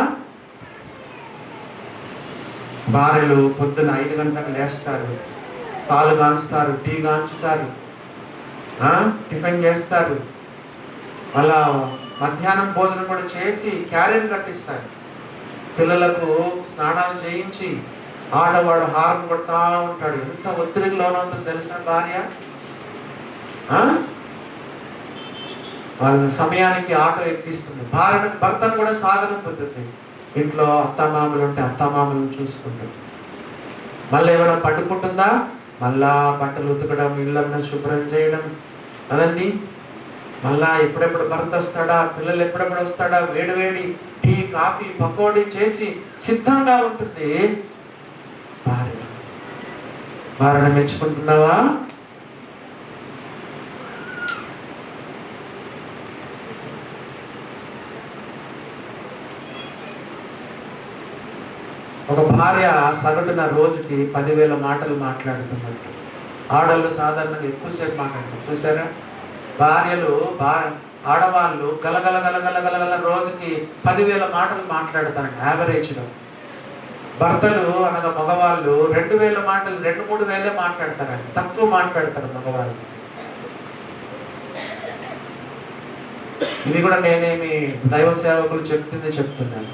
భార్యలు పొద్దున్న 5 గంటలకు లేస్తారు, పాలు కాంచుతారు, టీ కాంచుతారు, టిఫిన్ చేస్తారు, మళ్ళా మధ్యాహ్నం భోజనం కూడా చేసి క్యారియర్ కట్టిస్తారు, పిల్లలకు స్నానాలు చేయించి, ఆడవాడు హారం కొడతా ఉంటాడు. ఎంత ఒత్తిడికి లోనవుతుందో తెలుసా భార్య? వాళ్ళని సమయానికి ఆటో ఎక్కిస్తుంది, భర్తను కూడా సాగనంపుతుంది. ఇంట్లో అత్తమామలు ఉంటే అత్తమామలను చూసుకుంటాడు. మళ్ళీ ఏమైనా పండుకుంటుందా, మళ్ళా బట్టలు ఉతకడం, ఇళ్ళನ್ನು శుభ్రం చేయడం కదండి. మళ్ళా ఎప్పుడెప్పుడు భర్త వస్తాడా, పిల్లలు ఎప్పుడెప్పుడు వస్తాడా, వేడివేడి టీ కాఫీ పకోడీ చేసి సిద్ధంగా ఉంటుంది భార్య. భార్యను మెచ్చుకుంటున్నావా? ఒక భార్య సగటున రోజుకి 10,000 మాటలు మాట్లాడుతున్నట్టు. ఆడవాళ్ళు సాధారణంగా ఎక్కువసేపు మాట్లాడతారు చూసారా? ఆడవాళ్ళు గలగల గలగల గలగల రోజుకి 10,000 మాటలు మాట్లాడతారండి యావరేజ్లో. భర్తలు అనగా మగవాళ్ళు 2,000 మాటలు, 2-3 వేలే మాట్లాడతారండి. తక్కువ మాట్లాడతారు మగవాళ్ళు. ఇది కూడా నేనేమి దైవ సేవకులు చెప్తున్నాను.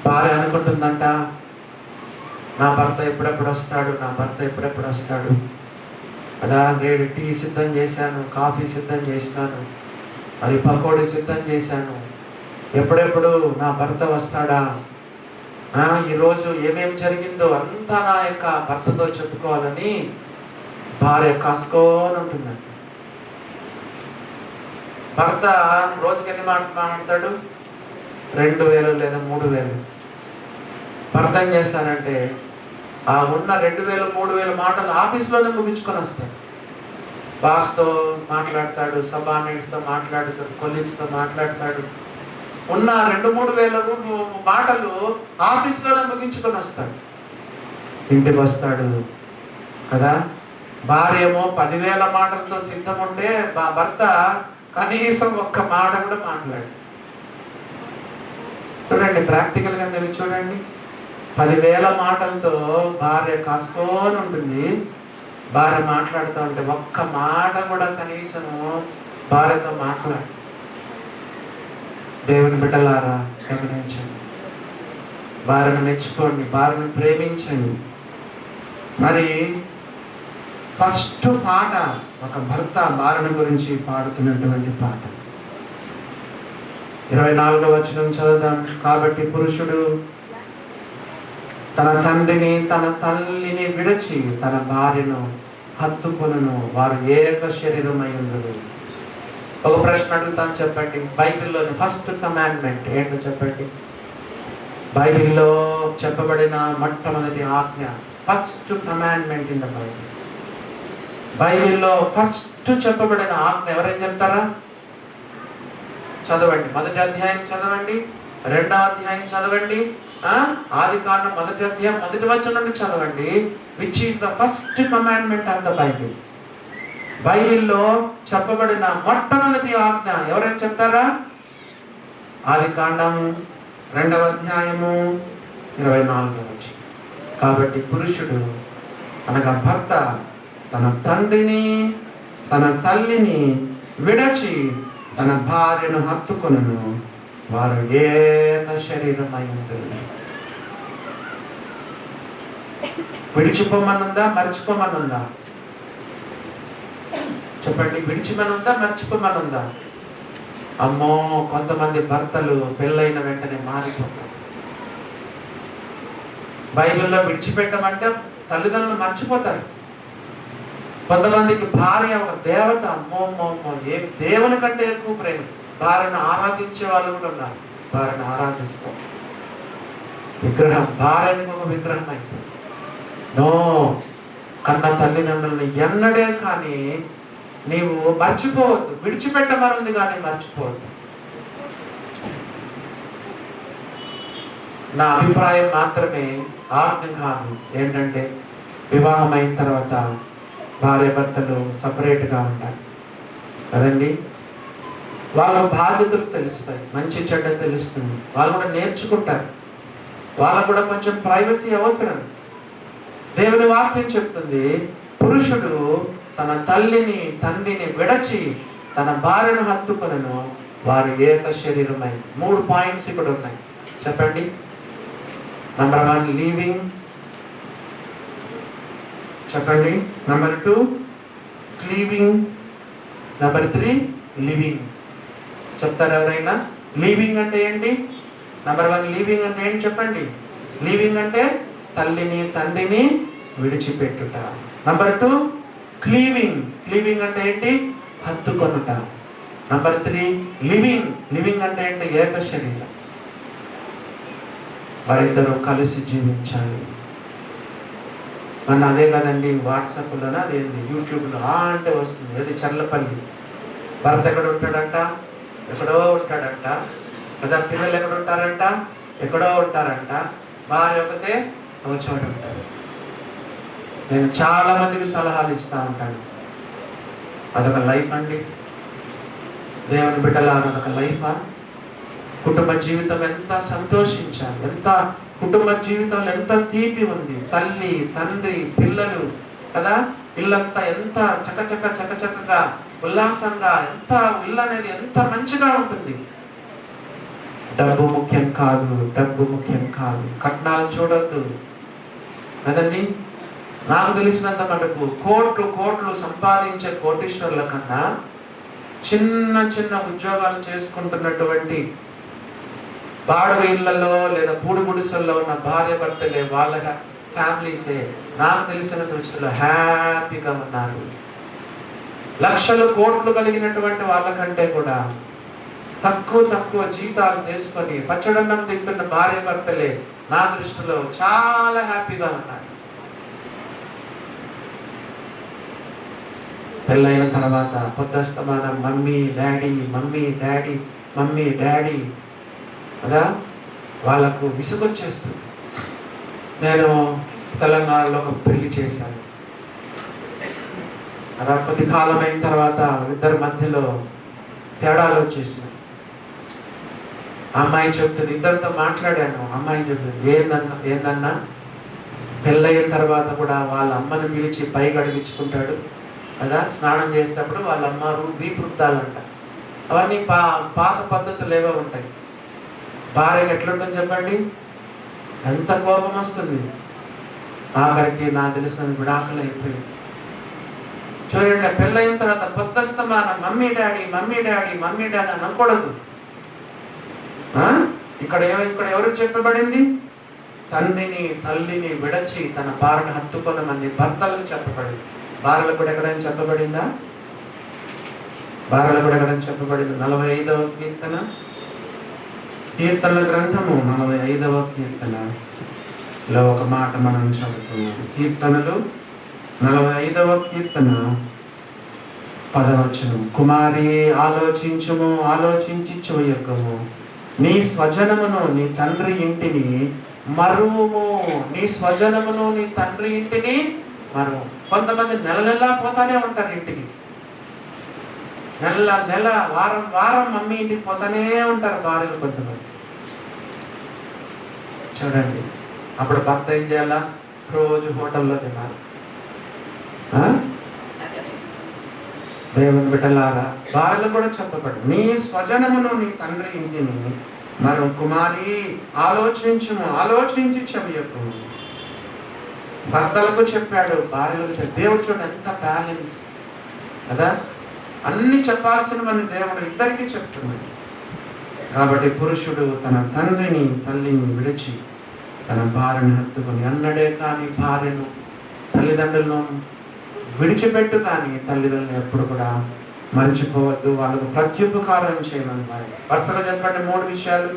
భార్య అనుకుంటుందంట, నా భర్త ఎప్పుడెప్పుడు వస్తాడు అదా, నేడు టీ సిద్ధం చేశాను, కాఫీ సిద్ధం చేసినాను, మరి పకోడీ సిద్ధం చేశాను, ఎప్పుడెప్పుడు నా భర్త వస్తాడా, ఈరోజు ఏమేమి జరిగిందో అంతా నా యొక్క భర్తతో చెప్పుకోవాలని భార్య కాసుకోని ఉంటుందండి. భర్త రోజుకి ఎన్ని మాట్లాడతాడు? 2,000 లేదా 3,000. భర్త ఏం చేస్తానంటే ఆ ఉన్న 2,000-3,000 మాటలు ఆఫీస్లోనే ముగించుకొని వస్తాడు. బాస్తో మాట్లాడతాడు, సబార్డినేట్స్తో మాట్లాడతాడు, కొలీగ్స్తో మాట్లాడతాడు. ఉన్న 2-3 వేల మాటలు ఆఫీస్లోనే ముగించుకొని వస్తాడు. ఇంటికి వస్తాడు కదా, భార్య ఏమో 10,000 మాటలతో సిద్ధం ఉంటే భర్త కనీసం ఒక్క మాట కూడా మాట్లాడు. చూడండి, ప్రాక్టికల్గా మీరు చూడండి. 10,000 మాటలతో భార్య కాసుకొని ఉంటుంది. భార్య మాట్లాడుతూ ఉంటే ఒక్క మాట కూడా కనీసము భార్యతో మాట్లాడు. దేవుని బిడ్డలారా గమనించండి, భార్యను మెచ్చుకోండి, భార్యను ప్రేమించండి. మరి ఫస్ట్ పాట ఒక భర్త భార్యను గురించి పాడుతున్నటువంటి పాట. 24వ వచనం చదువుదాం. కాబట్టి పురుషుడు తన తండ్రిని తన తల్లిని విడిచి తన భార్యను హత్తుకొనును, వారు ఏక శరీరమై ఉండును. ఒక ప్రశ్న అడుగుతాను, చెప్పండి. బైబిల్లోని ఫస్ట్ కమాండ్మెంట్ ఏంటో చెప్పండి. బైబిల్లో చెప్పబడిన మొట్టమొదటి ఆజ్ఞ, first commandment in the Bible. బైబిల్లో ఫస్ట్ చెప్పబడిన ఆజ్ఞ ఎవరైనా చెప్తారా? చదవండి. 1వ అధ్యాయం చదవండి, 2వ అధ్యాయం చదవండి, ఆదికాండం 1వ అధ్యాయం 1వ వచనం నుండి చదవండి. Which is the first commandment of the Bible. బైబిల్లో చెప్పబడిన మొట్టమొదటి ఆజ్ఞ ఎవరైనా చెప్తారా? ఆదికాండం 2వ అధ్యాయము 24వ వచనం. కాబట్టి పురుషుడు అనగా భర్త తన తండ్రిని తన తల్లిని విడచి తన భార్యను హత్తుకొనును, వారు ఏక శరీరమై ఉండును. విడిచిపోమనుందా, మర్చిపోమనుందా? చెప్పండి, విడిచిమనుందా, మర్చిపోమనుందా? అమ్మో, కొంతమంది భర్తలు పెళ్ళైన వెంటనే మారిపోతారు. బైబిల్లో విడిచిపెట్టమంటే తల్లిదండ్రులు మర్చిపోతారు. కొంతమందికి భార్య ఒక దేవత. అమ్మో, ఏ దేవుని కంటే ఎక్కువ ప్రేమ. భార్యను ఆరాధించే వాళ్ళు కూడా ఉన్నారు. భార్యను ఆరాధిస్తాం. విగ్రహం, భార్యని ఒక విగ్రహం అయితే నో. కన్న తల్లిదండ్రులను ఎన్నడే కానీ నీవు మర్చిపోవద్దు. విడిచిపెట్టమనుంది కానీ మర్చిపోవద్దు. నా అభిప్రాయం మాత్రమే, ఆజ్ఞ కాదు. ఏంటంటే వివాహం అయిన తర్వాత భార్య భర్తలు సపరేట్గా ఉండాలి కదండి. వాళ్ళ బాధ్యతలు తెలుస్తాయి, మంచి చెడ్డ తెలుస్తుంది. వాళ్ళు కూడా నేర్చుకుంటారు. వాళ్ళకు కూడా కొంచెం ప్రైవసీ అవసరం. దేవుని వాక్యం చెప్తుంది, పురుషుడు తన తల్లిని తండ్రిని విడచి తన భార్యను హత్తుకొనును, వారు ఏక శరీరమై. 3 పాయింట్స్ ఇక్కడ ఉన్నాయి, చెప్పండి. నంబర్ 1 లీవింగ్, చెప్పండి. Number 2 cleaving, number 3 living. చెప్తారు ఎవరైనా? లీవింగ్ అంటే ఏంటి? నెంబర్ 1 లీవింగ్ అంటే ఏంటి చెప్పండి? లీవింగ్ అంటే తల్లిని తండ్రిని విడిచిపెట్టుట. Number 2 cleaving. క్లీవింగ్ అంటే ఏంటి? హత్తుకొనుట. Number 3 living. లివింగ్ అంటే ఏంటి? ఏక శరీరం, వారిద్దరూ కలిసి జీవించాలి. మన అదే కదండి వాట్సాప్లోనే, అదేంటి యూట్యూబ్లో అంటే వస్తుంది, అది చర్లపల్లి. భర్త ఎక్కడ ఉంటాడంట? ఎక్కడో ఉంటాడంట కదా. పిల్లలు ఎక్కడ ఉంటారంట? ఎక్కడో ఉంటారంట. భార్య ఒకతే ఒక చోట ఉంటారు. నేను చాలా మందికి సలహాలు ఇస్తూ ఉంటాను. అదొక లైఫ్ అండి? దేవుని బిడ్డలారా, అదొక లైఫా? కుటుంబ జీవితం ఎంత సంతోషించాలి, ఎంత కుటుంబ జీవితంలో ఎంత తీపి ఉంది. తల్లి తండ్రి పిల్లలు కదా, ఇల్లంతా ఎంత చకచకగా ఉల్లాసంగా, ఎంత ఇల్లు అనేది ఎంత మంచిగా ఉంటుంది. డబ్బు ముఖ్యం కాదు, డబ్బు ముఖ్యం కాదు. కట్నాలు చూడొద్దు కదండి. నాకు తెలిసినంత మటుకు కోట్లు సంపాదించే కోటీశ్వరుల కన్నా చిన్న ఉద్యోగాలు చేసుకుంటున్నటువంటి బాడుగ ఇళ్లలో లేదా పూడి గుడిసెల్లో ఉన్న భార్య భర్తలే, వాళ్ళ ఫ్యామిలీసే నాకు తెలిసిన దృష్టిలో హ్యాపీగా ఉన్నారు. లక్షలు కోట్లు కలిగినటువంటి వాళ్ళకంటే కూడా తక్కువ జీతాలు తీసుకొని పచ్చడన్నం తింటున్న భార్య భర్తలే నా దృష్టిలో చాలా హ్యాపీగా ఉన్నారు. పెళ్ళైన తర్వాత పొద్దస్తమానం మమ్మీ డాడీ కదా, వాళ్ళకు విసుగొచ్చేస్తుంది. నేను తెలంగాణలో ఒక పెళ్లి చేశాను. అలా కొద్ది కాలం అయిన తర్వాత ఇద్దరి మధ్యలో తేడాలు వచ్చేసినాయి. అమ్మాయి చెప్తుంది, ఇద్దరితో మాట్లాడాను. అమ్మాయి చెప్తుంది, ఏందన్నా పెళ్ళయిన తర్వాత కూడా వాళ్ళ అమ్మని పిలిచి పైకి అడిగించుకుంటాడు కదా. స్నానం చేసేటప్పుడు వాళ్ళ అమ్మ వీపు రుద్దాలంట. అవన్నీ పాత పద్ధతులు ఏవో ఉంటాయి. భార్యకి ఎట్లుంటుంది చెప్పండి? ఎంత కోపం వస్తుంది. ఆఖరికి నాకు తెలిసిన విడాకులు అయిపోయింది. చూడండి, పెళ్ళయిన తర్వాత పొద్దస్తమానం మమ్మీ డాడీ అనకూడదు. ఇక్కడ ఎవరు చెప్పబడింది? తండ్రిని తల్లిని విడచి తన భార్యను హత్తుకొనమని భర్తలకు చెప్పబడింది. భార్యలకు కూడా ఎక్కడైనా చెప్పబడిందా? భార్యలకు కూడా ఎక్కడైనా చెప్పబడింది? 45వ కీర్తనల గ్రంథము 45వ కీర్తనలో ఒక మాట మనం చదువుతున్నాం. కీర్తనలు 45వ కీర్తన 10వ వచనం. కుమారి ఆలోచించి చూయకము, నీ స్వజనమును నీ తండ్రి ఇంటిని మరువుము. నీ స్వజనమును నీ తండ్రి ఇంటిని మరువు. కొంతమంది నెల పోతానే ఉంటారు ఇంటికి. నెల వారం మమ్మీ ఇంటికి పోతానే ఉంటారు భార్యలు కొంతమంది. చూడండి, అప్పుడు భర్త ఏం చేయాలా? రోజు హోటల్లో తినాలి. దేవుని బిడ్డలారా, భార్యలు కూడా చెప్పబడి, నీ స్వజనమును నీ తండ్రి ఇంటిని మరో. కుమారి ఆలోచించి చెవియకు. భర్తలకు చెప్పాడు, భార్యలకు చెప్పాడు. దేవుడు చూడండి ఎంత బ్యాలెన్స్ కదా. అన్ని చెప్పాల్సిన మన దేవుడు ఇద్దరికి చెప్తున్నాడు. కాబట్టి పురుషుడు తన తండ్రిని తల్లిని విడిచి తన భార్యను హత్తుకొని, అన్నడే కానీ భార్యను తల్లిదండ్రులను విడిచిపెట్టు, కానీ తల్లిదండ్రులు ఎప్పుడు కూడా మర్చిపోవద్దు. వాళ్ళకు ప్రత్యుపకారం చేయమని వరుసగా చెప్పండి 3 విషయాలు.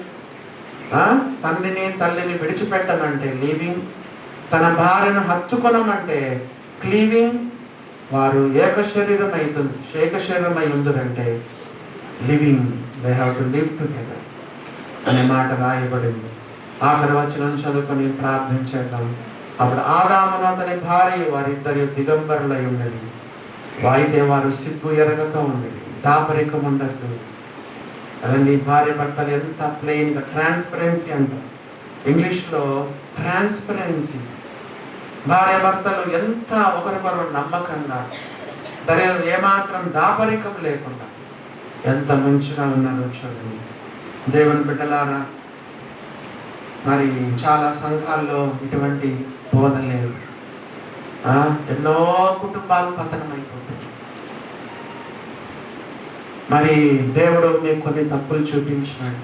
తండ్రిని తల్లిని విడిచిపెట్టమంటే లీవింగ్, తన భార్యను హత్తుకొనమంటే క్లీవింగ్, వారు ఏక శరీరమై ఉందురంటే living. They have to live together అనే మాట రాయబడింది. ఆఖరి వచనం చదువుకొని ప్రార్థన చేద్దాం. అప్పుడు ఆదామును అతని భార్య వారిద్దరు దిగంబరులై ఉన్నది. అయితే వారు సిగ్గు ఎరగక ఉన్నది, దాపరికం ఉండద్దు. అదండి, భార్య భర్తలు ఎంత ప్లెయిన్గా, ట్రాన్స్పరెన్సీ అంటారు ఇంగ్లీష్లో, ట్రాన్స్పరెన్సీ. భార్య భర్తలు ఎంత ఒకరికొకరు నమ్మకంగా, ఏమాత్రం దాపరికం లేకుండా ఎంత మంచిగా ఉన్నారో చూడండి. దేవుని బిడ్డలారా, మరి చాలా సంఘాల్లో ఇటువంటి బోధ లేదు. ఎన్నో కుటుంబాలు పతనమైపోతాయి. మరి దేవుడు మీకు కొన్ని తప్పులు చూపించినాడు.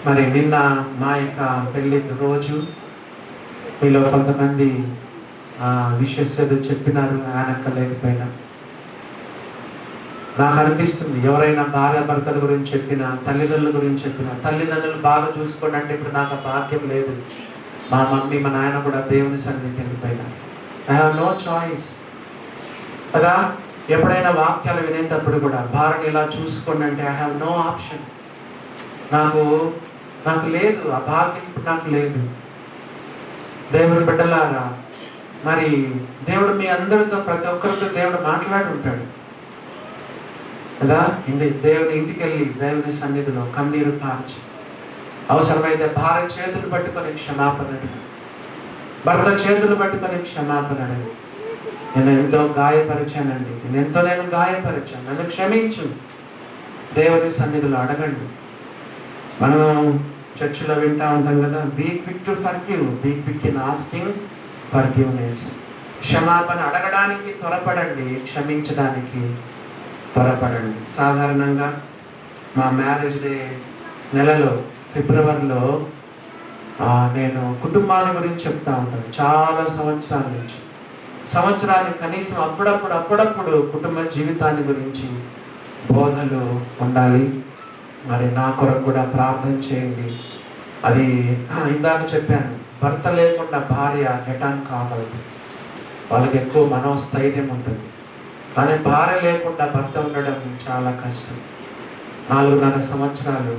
మరి నిన్న మా యొక్క పెళ్లి రోజు మీలో కొంతమంది విషెస్ ఏదో చెప్పినారు, ఆనక్కలేకపోయినా. నాకు అనిపిస్తుంది, ఎవరైనా భార్య భర్తల గురించి చెప్పినా, తల్లిదండ్రుల గురించి చెప్పినా, తల్లిదండ్రులు బాగా చూసుకోండి అంటే ఇప్పుడు నాకు ఆ భాగ్యం లేదు. మా మమ్మీ మా నాయన కూడా దేవుని సన్నిధికి వెళ్ళిపోయినా. ఐ హ్యావ్ నో చాయిస్ కదా. ఎప్పుడైనా వాక్యాలు వినేటప్పుడు కూడా భార్యని ఇలా చూసుకోండి అంటే ఐ హ్యావ్ నో ఆప్షన్. నాకు లేదు, ఆ భాగ్యం ఇప్పుడు నాకు లేదు. దేవుని బిడ్డలారా, మరి దేవుడు మీ అందరితో, ప్రతి ఒక్కరితో దేవుడు మాట్లాడి ఉంటాడు కదా. దేవుని ఇంటికి వెళ్ళి దేవుని సన్నిధిలో కన్నీరు కార్చి, అవసరమైతే భార్య చేతులు పట్టుకొని క్షమాపణ అడిగి, భర్త చేతులు పట్టుకొని క్షమాపణ అడిగి, నేను ఎంతో గాయపరిచానండి, నేను గాయపరిచాను, నన్ను క్షమించు. దేవుని సన్నిధిలో అడగండి. మనం చర్చిలో వింటా ఉంటాం కదా, be quick to forgive, be quick in asking forgiveness. క్షమాపణ అడగడానికి త్వరపడండి, క్షమించడానికి త్వరపడండి. సాధారణంగా మా మ్యారేజ్ డే నెలలో ఫిబ్రవరిలో నేను కుటుంబాల గురించి చెప్తా ఉంటాను. చాలా సంవత్సరాల నుంచి, సంవత్సరానికి కనీసం అప్పుడప్పుడు కుటుంబ జీవితాన్ని గురించి బోధలు ఉండాలి. మరి నా కొరకు కూడా ప్రార్థన చేయండి. అది ఇందాక చెప్పాను, భర్త లేకుండా భార్య గెటాన్ కాగలదు, వాళ్ళకి ఎక్కువ మనోస్థైర్యం ఉంటుంది. కానీ భార్య లేకుండా భర్త ఉండడం చాలా కష్టం. 4.5 సంవత్సరాలు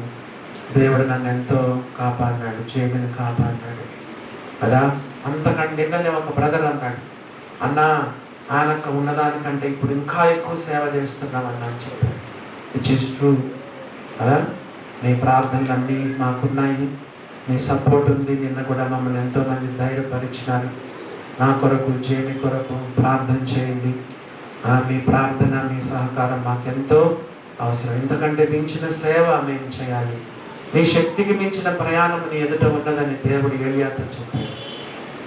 దేవుడు నన్ను ఎంతో కాపాడినాడు, చేమిని కాపాడినాడు కదా. అంతకంటే నిన్ననే ఒక బ్రదర్ అన్నాడు, అన్నా ఆయనకు ఉన్నదానికంటే ఇప్పుడు ఇంకా ఎక్కువ సేవ చేస్తున్నామన్నా అని చెప్పాడు. విచ్ ఇస్ ట్రూ కదా. నీ ప్రార్థనలు అన్నీ మాకున్నాయి, నీ సపోర్ట్ ఉంది. నిన్న కూడా మమ్మల్ని ఎంతోమంది ధైర్యపరిచినారు. నా కొరకు, జేమి కొరకు ప్రార్థన చేయండి. మీ ప్రార్థన, మీ సహకారం మాకెంతో అవసరం. ఇంతకంటే మించిన సేవ మేము చేయాలి. నీ శక్తికి మించిన ప్రయాణం నీ ఎదుట ఉన్నదని దేవుడు ఏలియాతో చెప్పాడు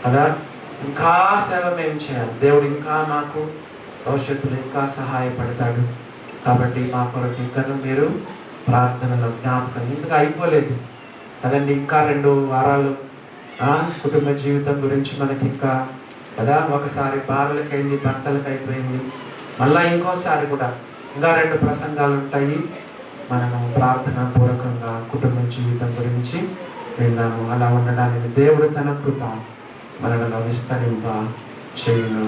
కదా. ఇంకా సేవ మేము చేయాలి. దేవుడు ఇంకా మాకు భవిష్యత్తులో ఇంకా సహాయపడతాడు. కాబట్టి మా కొరకు ఇంకా మీరు ప్రార్థనలో జ్ఞాపకం ఇంకా అయిపోలేదు కదండి. ఇంకా 2 వారాలు కుటుంబ జీవితం గురించి మనకి ఇంకా కదా. ఒకసారి భార్యలకైంది, భర్తలకు అయిపోయింది, మళ్ళీ ఇంకోసారి కూడా ఇంకా 2 ప్రసంగాలు ఉంటాయి. మనము ప్రార్థనా పూర్వకంగా కుటుంబ జీవితం గురించి విన్నాము. అలా ఉండడానికి దేవుడు తన కృప మనలో విస్తరింప చేయును.